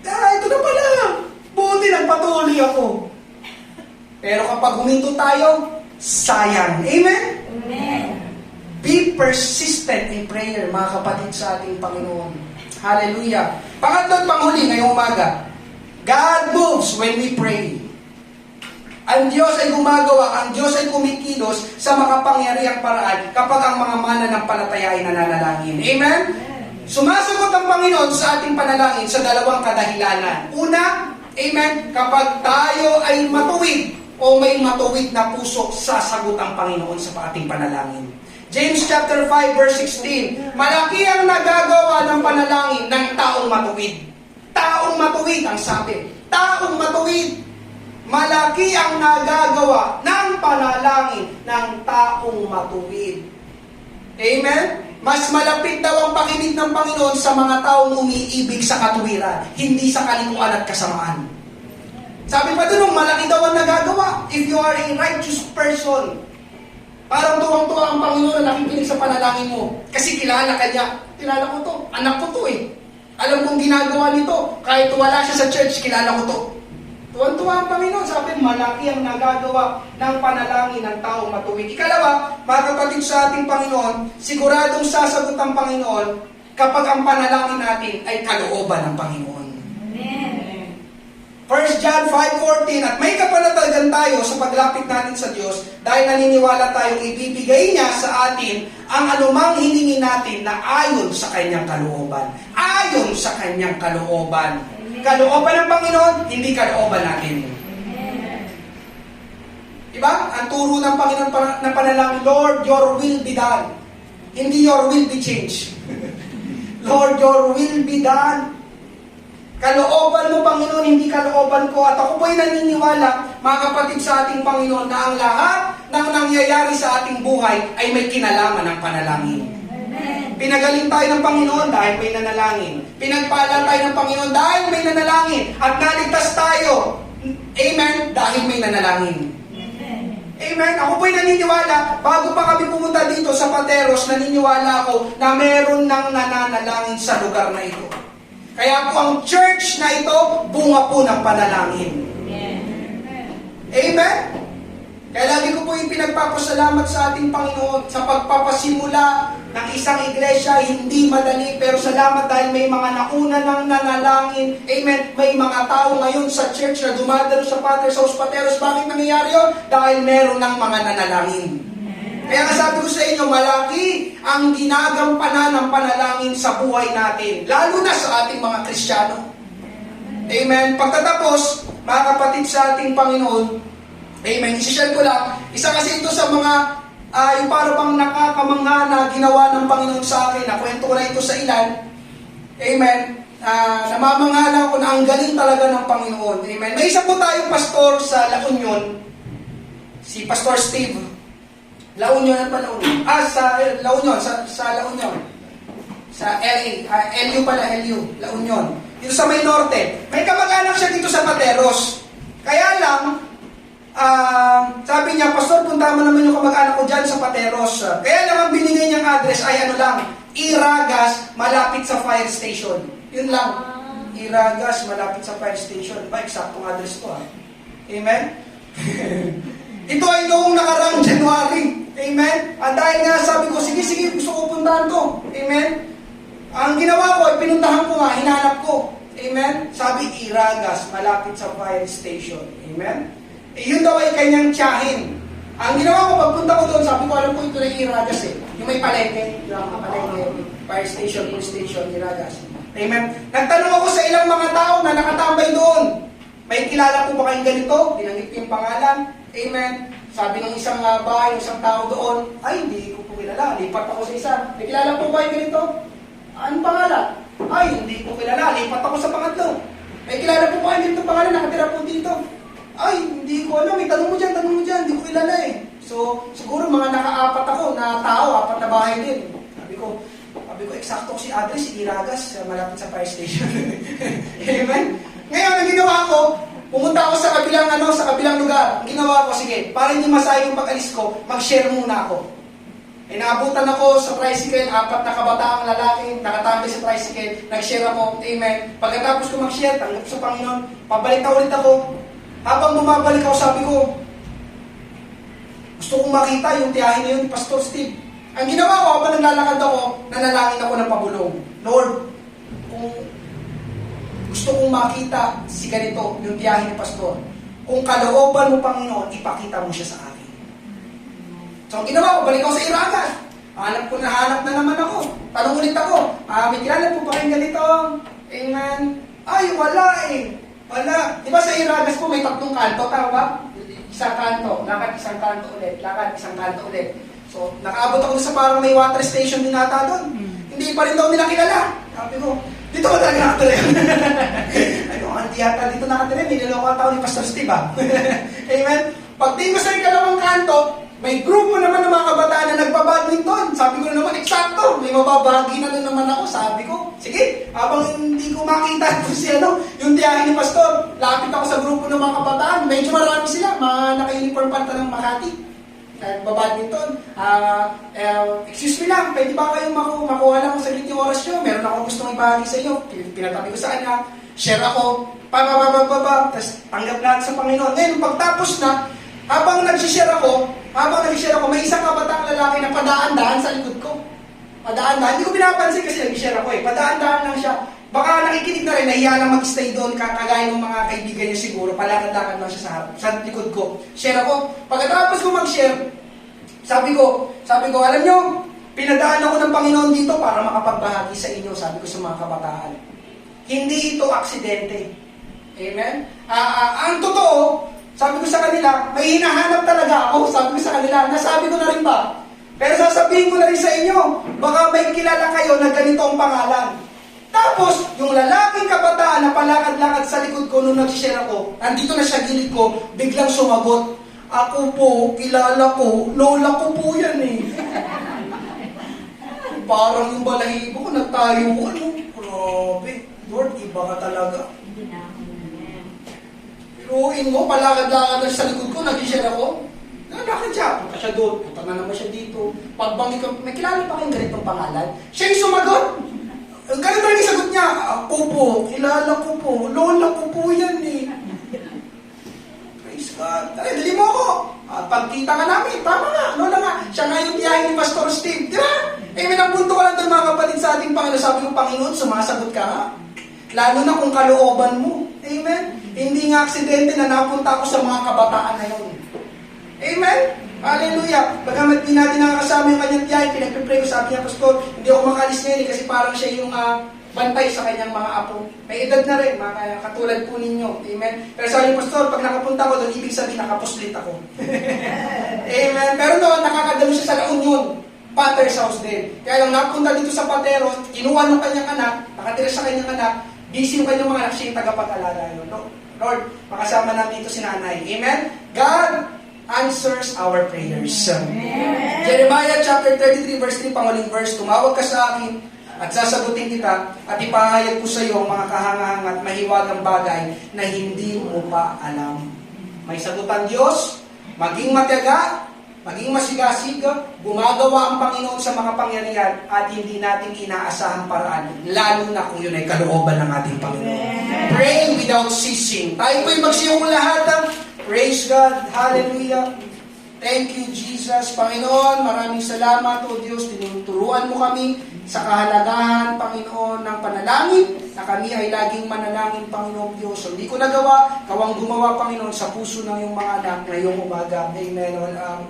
Ito na pala. Buti nagpatuloy ako. Pero kapag huminto tayo, sayang. Amen? Amen. Be persistent in prayer, mga kapatid sa ating Panginoon. Hallelujah. Pangatlo at panghuli ngayong umaga. God moves when we pray. Ang Diyos ay gumagawa, ang Diyos ay kumikilos sa makapangyarihang paraan kapag ang mga mananampalataya ay nananalangin. Amen? Sumasagot ang Panginoon sa ating panalangin sa dalawang kadahilanan. Una, amen, kapag tayo ay matuwid o may matuwid na puso, sasagot ang Panginoon sa ating panalangin. James chapter 5 verse 16, malaki ang nagagawa ng panalangin ng taong matuwid. Taong matuwid ang sabi. Taong matuwid. Malaki ang nagagawa ng panalangin ng taong matuwid. Amen? Mas malapit daw ang pakinig ng Panginoon sa mga taong umiibig sa katuwiran, hindi sa kalikuan at kasamaan. Sabi pa doon, malaki daw ang nagagawa if you are a righteous person. Parang tuwang-tuwa ang Panginoon na nakikinig sa panalangin mo. Kasi kilala ka niya. Kilala ko to. Anak ko to eh. Alam kong ginagawa nito. Kahit wala siya sa church, kilala ko to. Tuwan-tuwa ang Panginoon. Sabi, malaki ang nagagawa ng panalangin ng taong matuwid. Ikalawa, mga kapatid sa ating Panginoon, siguradong sasagot ang Panginoon kapag ang panalangin natin ay kalooban ng Panginoon. Amen. 1 John 5:14, at may kapanatagan tayo sa paglapit natin sa Diyos dahil naniniwala tayong ibibigay niya sa atin ang anumang hiningi natin na ayon sa kanyang kalooban. Ayon sa kanyang kalooban. Kalooban ng Panginoon, hindi kalooban natin. Diba? Ang turo ng Panginoon na panalangin, Lord, your will be done. Hindi your will be changed. Lord, your will be done. Kalooban mo, Panginoon, hindi kalooban ko. At ako po'y naniniwala, mga kapatid sa ating Panginoon, na ang lahat ng nangyayari sa ating buhay ay may kinalaman ng panalangin. Amen. Pinagaling tayo ng Panginoon dahil may nanalangin. Pinagpala tayo ng Panginoon dahil may nanalangin. At naligtas tayo, amen, dahil may nanalangin. Amen. Ako po'y naniniwala, bago pa kami pumunta dito sa Pateros, naniniwala ako na meron nang nananalangin sa lugar na ito. Kaya po ang church na ito, bunga po ng panalangin. Amen? Kaya lagi ko po yung pinagpapasalamat sa ating Panginoon sa pagpapasimula ng isang iglesia, hindi madali, pero salamat dahil may mga nauna ng nanalangin. Amen? May mga tao ngayon sa church na dumadalo sa Father's House Pateros. Bakit nangyayari yun? Dahil meron ng mga nanalangin. Kaya nga sabi ko sa inyo, malaki ang ginagampanan ng panalangin sa buhay natin, lalo na sa ating mga Kristiyano. Amen? Pagtatapos, mga kapatid sa ating Panginoon, amen. Isishare ko lang. Isa kasi ito sa mga yung para bang nakakamangha na ginawa ng Panginoon sa akin. Nakwento ko na ito sa ilan. Amen. Namamangha lang ako na ang galing talaga ng Panginoon. Amen. May isa po tayong pastor sa La Union. Si Pastor Steve. La Union, ano ba La Union? Sa La Union. Sa La Union. Sa LA. LU pala, LU. La Union. Dito sa may norte. May kamag-anak siya dito sa Pateros. Kaya lang, sabi niya, Pastor, punta mo naman yung kamag-anak ko dyan sa Pateros. Kaya lang ang binigay niyang address ay ano lang, Iragas, malapit sa fire station. Yun lang. Iragas, malapit sa fire station. Ba, eksaktong address ko ha. Amen? Ito ay noong nakarang January. Amen? At dahil nga sabi ko, sige, gusto ko puntahan to. Amen? Ang ginawa ko ay pinuntahan ko nga, hinanap ko. Amen? Sabi, Iragas, malapit sa fire station. Amen? Yun daw ay kanyang tiyahin. Ang ginawa ko, pagpunta ko doon, sabi ko, alam ko ito na Iragas eh. Yung may palengke, yung mga palengke, fire station, police station, Iragas. Amen? Nagtanong ako sa ilang mga tao na nakatambay doon. May kilala po ba kayong ganito? Binanggit ko yung pangalan. Amen? Sabi ng isang bahay, isang tao doon, ay, hindi ko po kilala. Lipat ako sa isa. May kilala po ba yung ganito? Anong pangalan? Ay, hindi ko kilala. Lipat ako sa pangatlo. May kilala po ba yung ganito pangalan? Nakatira po dito. Ay, hindi ko alam. Tanong mo dyan. Hindi ko kilala eh. So, siguro mga naka-apat ako na tao, apat na bahay din. Sabi ko, eksakto si address, si Iragas, malapit sa fire station. Amen? Ngayon, ang ginawa ko, pumunta ako sa kabilang lugar. Ang ginawa ko, sige, para hindi masayang yung pag-alis ko, mag-share muna ako. Naabutan ako sa tricycle, apat na kabataang lalaki, nakatambay sa tricycle, nag-share ako, amen. Pagkatapos ko mag-share, tanggap sa Panginoon, pabalik na ulit ako. Habang bumabalik ako, sabi ko, gusto kong makita yung tiyahin na yun ni Pastor Steve. Ang ginawa ko, habang naglalakad ako, nanalangin ako ng pabulong. Lord, kung gusto kong makita si ganito, yung tiyahin ni Pastor, kung kalooban mo, Panginoon, ipakita mo siya sa akin. So, ang ginawa ko, balik ako sa Iragas. Hanap na naman ako. Tanong ulit ako, may kilala po ba kayong ganito? Amen. Ay, wala eh. Wala. Di ba sa Iragas po may 3 kanto, tama ba? Isang kanto, lakad isang kanto ulit, lakad isang kanto ulit. So, nakaabot ako sa parang may water station din nata doon. Hindi pa rin daw nila kilala. Sabi ko, dito ba talaga nakatira? Hindi yata dito nakatira. Niloloko ang tao ni Pastor Steve ha. Amen? Pagtingin ko sa ikalawang kanto, may grupo naman ng mga kabataan na nagpa-badminton. Sabi ko na naman, eksakto, may mababagi na naman ako. Sabi ko, sige, habang hindi ko makita ito si yung tiyahin ni Pastor, lapit ako sa grupo ng mga kabataan. Medyo marami sila, mga naka-uniform panta ng Makati. Nagpa-badminton. Excuse me lang, pwede ba kayong makuha lang kung saglit yung oras nyo? Meron akong gustong ibahagi sa inyo. Pinatabi ko sa kanya, share ako, tapos tanggap lahat sa Panginoon. Ngayon, pagtapos na, habang nag-share ako, may isang kabataang lalaki na padaan-daan sa likod ko. Padaan-daan. Hindi ko pinapansin kasi nag-share ako eh. Padaan-daan lang siya. Baka nakikinig na rin, nahiya lang mag-stay doon, kagaya ng mga kaibigan niya siguro, palakad-lakad lang siya sa likod ko. Share ako. Pagkatapos ko mag-share, sabi ko, alam nyo, pinadaan ako ng Panginoon dito para makapagbahagi sa inyo, sabi ko sa mga kabataan. Hindi ito aksidente. Amen? Ang totoo, sabi ko sa kanila, may hinahanap talaga ako. Sabi ko sa kanila, nasabi ko na rin ba? Pero sasabihin ko na rin sa inyo, baka may kilala kayo na ganito ang pangalan. Tapos, yung lalaking kabataan na palakad-lakad sa likod ko nung nag-share ako, nandito na siya gilid ko, biglang sumagot, ako po, kilala ko, lola ko po yan eh. Parang yung balahibo ko, nagtayo ko, grabe, Lord, iba ka talaga. Piruin mo, palakad-lakad sa likod ko, nag-share ako. Nakakad siya, punta siya doon, punta na naman siya dito. Pagbangin ko, may kilala pa kayong ganitong pangalan? Siya yung sumagot. Ganun talaga yung sagot niya. Ako po, kilala ko po. Lola ko po yan eh. Praise God. Tara, dali mo ako. Pagkita ka namin, tama nga, lola nga. Siya nga yung tiyahin ni Pastor Steve. Di ba? May napunto ka lang doon mga kapatid sa ating Panginoon. Sabi ko, Panginoon, sumasagot ka nga. Lalo na kung kalooban mo. Amen? Hindi nga aksidente na napunta ako sa mga kabataan na yun. Amen? Hallelujah. Bagamat di natin nakakasama yung kanyang tiyahin, pinagpipray ko, sabi niya, Pastor, hindi ako makalis ngayon kasi parang siya yung bantay sa kanyang mga apo. May edad na rin, mga katulad po ninyo. Amen? Pero sabi niya, Pastor, pag nakapunta ko doon, ibig sabihin nakapuslit ako. Amen? Pero noon, nakakadalo siya sa La Union. Patter's house din. Kaya lang napunta dito sa Patero, kinuha ng kanyang anak, nakatira sa kanyang anak, busy yung kanyang mga anak, siya yung tagapag-alaga yun. No? Lord, makasama namin ito si nanay. Amen? God answers our prayers. Amen. Jeremiah chapter 33 verse 3, panguling verse, tumawag ka sa akin at sasagutin kita at ipahayag ko sa iyo ang mga kahangahang at mahiwagang bagay na hindi mo pa alam. May sagutan Diyos, maging matiyaga, maging masigasig, gumagawa ang Panginoon sa mga pangyarihan at hindi natin inaasahang paraan, lalo na kung yun ay kalooban ng ating Panginoon. Pray without ceasing. Tayo po'y magsiyong lahat. Praise God. Hallelujah. Thank you, Jesus. Panginoon, maraming salamat, O Diyos. Tinuturuan mo kami sa kahalagahan, Panginoon, ng panalangin, na kami ay laging manalangin, Panginoon Diyos. So, hindi ko nagawa, kawang gumawa, Panginoon, sa puso ng iyong mga anak ngayong umaga. Amen.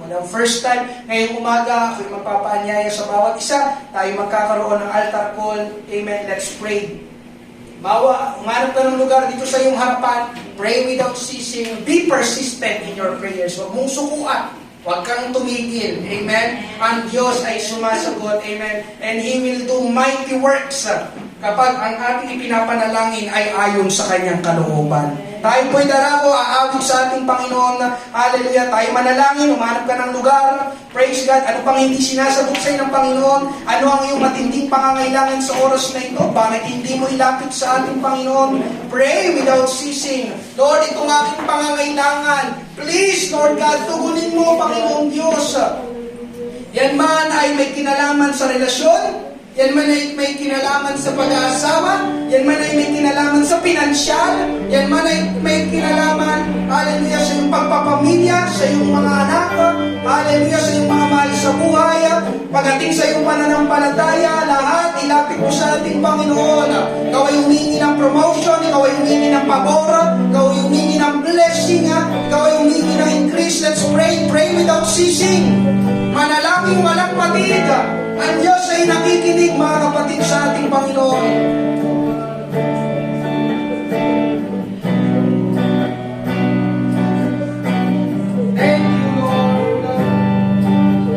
Walang first time ngayong umaga, ako'y magpapaanyaya sa bawat isa. Tayo magkakaroon ng altar call. Amen. Let's pray. Bawa, umanap ka ng lugar dito sa iyong harapan, pray without ceasing, be persistent in your prayers. Huwag mong sukuan, huwag kang tumigil. Amen? Ang Diyos ay sumasagot. Amen? And He will do mighty works kapag ang ating ipinapanalangin ay ayon sa Kanyang kalooban. Tayo po'y darako, aawit sa ating Panginoon na, hallelujah, tayo manalangin, umanap ka ng lugar, praise God, ano pang hindi sinasagot sa'yo ng Panginoon, ano ang iyong matinding pangangailangan sa oras na ito, bakit hindi mo ilapit sa ating Panginoon, pray without ceasing, Lord, itong aking pangangailangan, please, Lord God, tugunin mo, Panginoon Diyos, yan man ay may kinalaman sa relasyon, yan man ay may kinalaman sa pag-aasawa, yan man ay may kinalaman sa pinansyal, yan man ay may kinalaman, hallelujah, sa iyong pagpapamilya, sa iyong mga anak, hallelujah, sa iyong mga mahal sa buhay, pagdating sa iyong pananampalataya, lahat ilapit mo sa ating Panginoon. Ikaw ay humingi ng promotion, ikaw ay humingi ng pabor, ikaw ay humingi ng blessing, ikaw ay humingi ng increase. Let's pray, pray without ceasing. Manalangin walang patid. Ang Diyos ay nakikinig, mga kapatid, sa ating Panginoon. Thank you, Lord.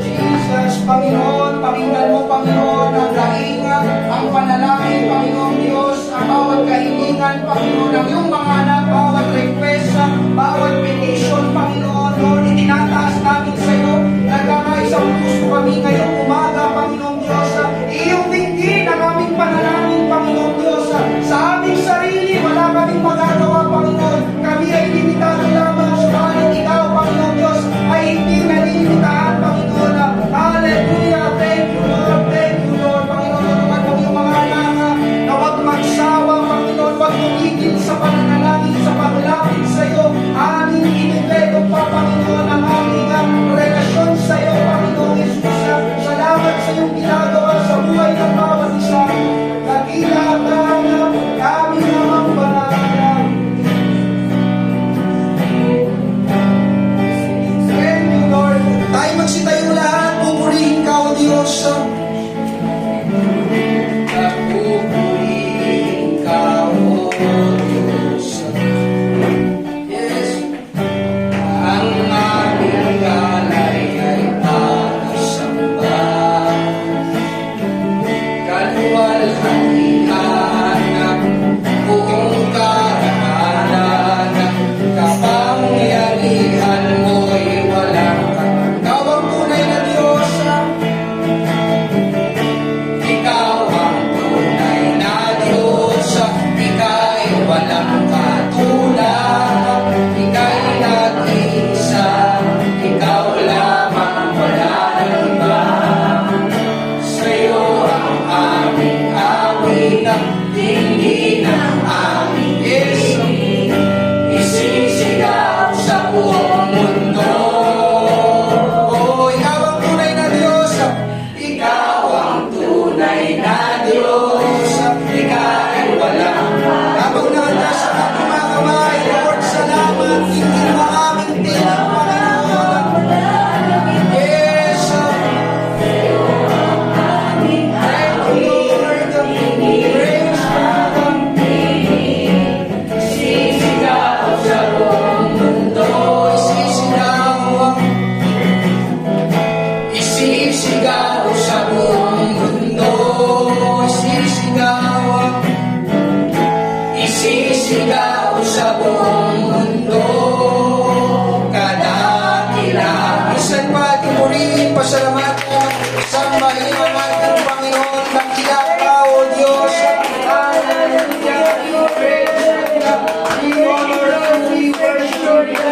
Jesus, Panginoon, pakinggan mo, Panginoon, ang dahinga, ang panalangin, Panginoon Diyos, ang bawat kahilingan, Panginoon, ang iyong mga anak, bawat request, bawat petition, Panginoon, Lord, itinataas namin sa iyo, nagkakaisang puso kami ngayong umaga, Panginoon Diyos, iyong dinggin ang aming panalangin, Panginoon Diyos, sa aming sarili, wala kaming magagawa, Panginoon, kami ay limitado lamang, subalit ikaw, Panginoon Diyos, ay hindi nalilimitahan, Panginoon, hallelujah, thank you, Lord, Panginoon, tulungan mo yung mga anak, na huwag magsawa, Panginoon, huwag tumigil sa panalangin, sigaw sa buong mundo. Kadakilaan. Minsan pa, timurin, pasalamatan, sambahin ang ating Panginoon, dakila ka, O Diyos. Hallelujah, we praise you, we honor you, we worship you.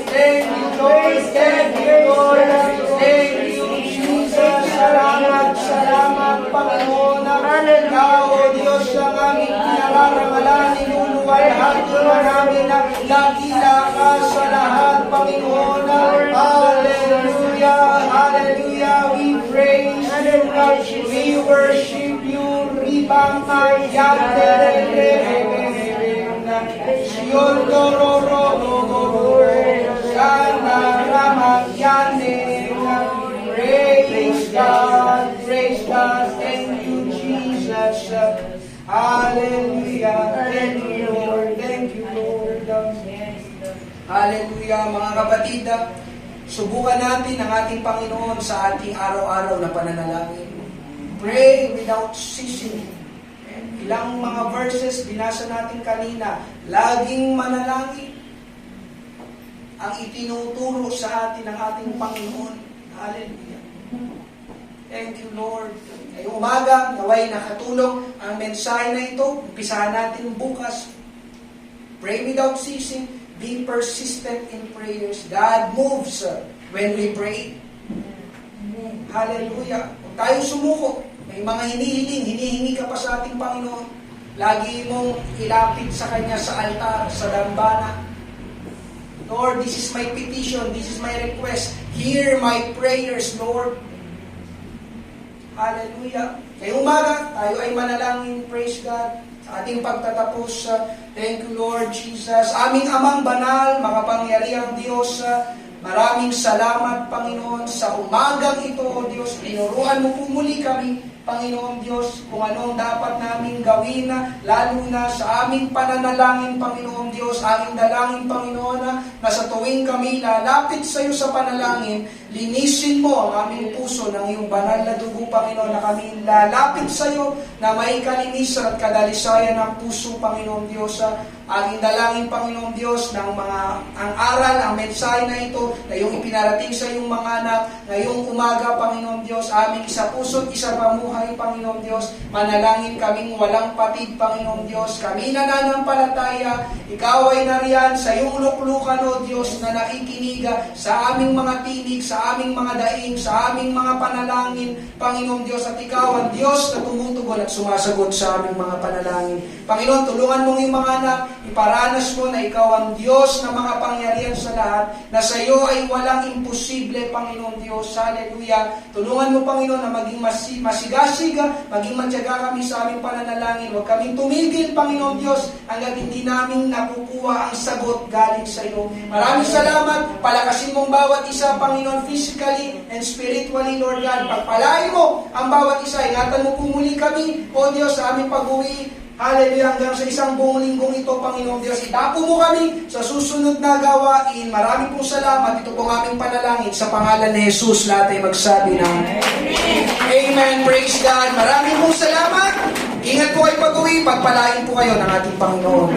Thank you, Lord, thank you, Lord, thank you, Jesus. Salamat, salamat, Panginoon. Ikaw, O Diyos, ang aming pinararangalan, niluluwalhati ka namin na dakila ka sa lahat, Panginoon. Hallelujah, hallelujah, we praise you, we worship you, ribang ayate, Sion dororo, Shana ramakyane, praise God, thank you, Jesus. Hallelujah, thank you, Lord, Hallelujah, mga kapatid. Subukan natin ang ating Panginoon sa ating araw-araw na pananalangin. Pray without ceasing. Ilang mga verses binasa natin kanina, laging manalangin ang itinuturo sa atin ng ating Panginoon. Hallelujah. Thank you, Lord. Ngayong umaga, naway nakatulong ang mensahe na ito. Umpisahan natin bukas. Pray without ceasing. Be persistent in prayers. God moves when we pray. Hallelujah. Kung tayo sumuko, may mga hinihingi ka pa sa ating Panginoon. Lagi mong ilapit sa Kanya sa altar, sa dambana. Lord, this is my petition, this is my request. Hear my prayers, Lord. Hallelujah. Ngayong umaga, tayo ay manalangin. Praise God. Sa ating pagtatapos, thank you, Lord Jesus. Aming Amang Banal, makapangyarihang Diyos, maraming salamat, Panginoon, sa umagang ito, O Diyos. Tinuruan mo po muli kami, Panginoon Diyos, kung anong dapat namin gawin, lalo na sa aming pananalangin, Panginoon Diyos, aming dalangin, Panginoon, na sa tuwing kami lalapit sa iyo sa panalangin, linisin mo ang aming puso ng iyong banal na dugo, Panginoon, na kami lalapit sa iyo na may kalinisan at kadalisayan ng puso, Panginoon Diyos. Aming dalangin, Panginoon Diyos, ng ang aral, ang mensahe na ito, na iyong ipinarating sa iyong mga anak, ngayong umaga, Panginoon Diyos, aming isa puso't isa pamuhay, Panginoon Diyos, manalangin kaming walang patid, Panginoon Diyos, kami nananampalataya, ikaw ay nariyan sa iyong luklukan, O Diyos, na nakikiniga sa aming mga tinig, sa aming mga daing, sa aming mga panalangin, Panginoon Diyos, at ikaw ang Diyos na tumutugon at sumasagot sa aming mga panalangin. Panginoon, tulungan mong yung mga anak, iparanas mo na ikaw ang Diyos na makapangyarihan sa lahat, na sa iyo ay walang imposible, Panginoon Diyos. Hallelujah. Tulungan mo, Panginoon, na maging masigasiga, maging matyaga kami sa aming pananalangin. Huwag kaming tumigil, Panginoon Diyos, hanggang hindi namin nakukuha ang sagot galing sa iyo. Maraming salamat. Palakasin mong bawat isa, Panginoon, physically and spiritually, Lord God. Pagpalain mo ang bawat isa. Ingatan mo pumuli kami, O Diyos, sa aming pag-uwi. Hallelujah, hanggang sa isang buong linggong ito, Panginoon Diyos. Itapo mo kami sa susunod na gawain. Maraming pong salamat. Ito pong aming panalangin. Sa pangalan ni Jesus, lahat ay magsabi ng Amen. Praise God. Maraming pong salamat. Ingat po kayo pag-uwi. Pagpalain po kayo ng ating Panginoon.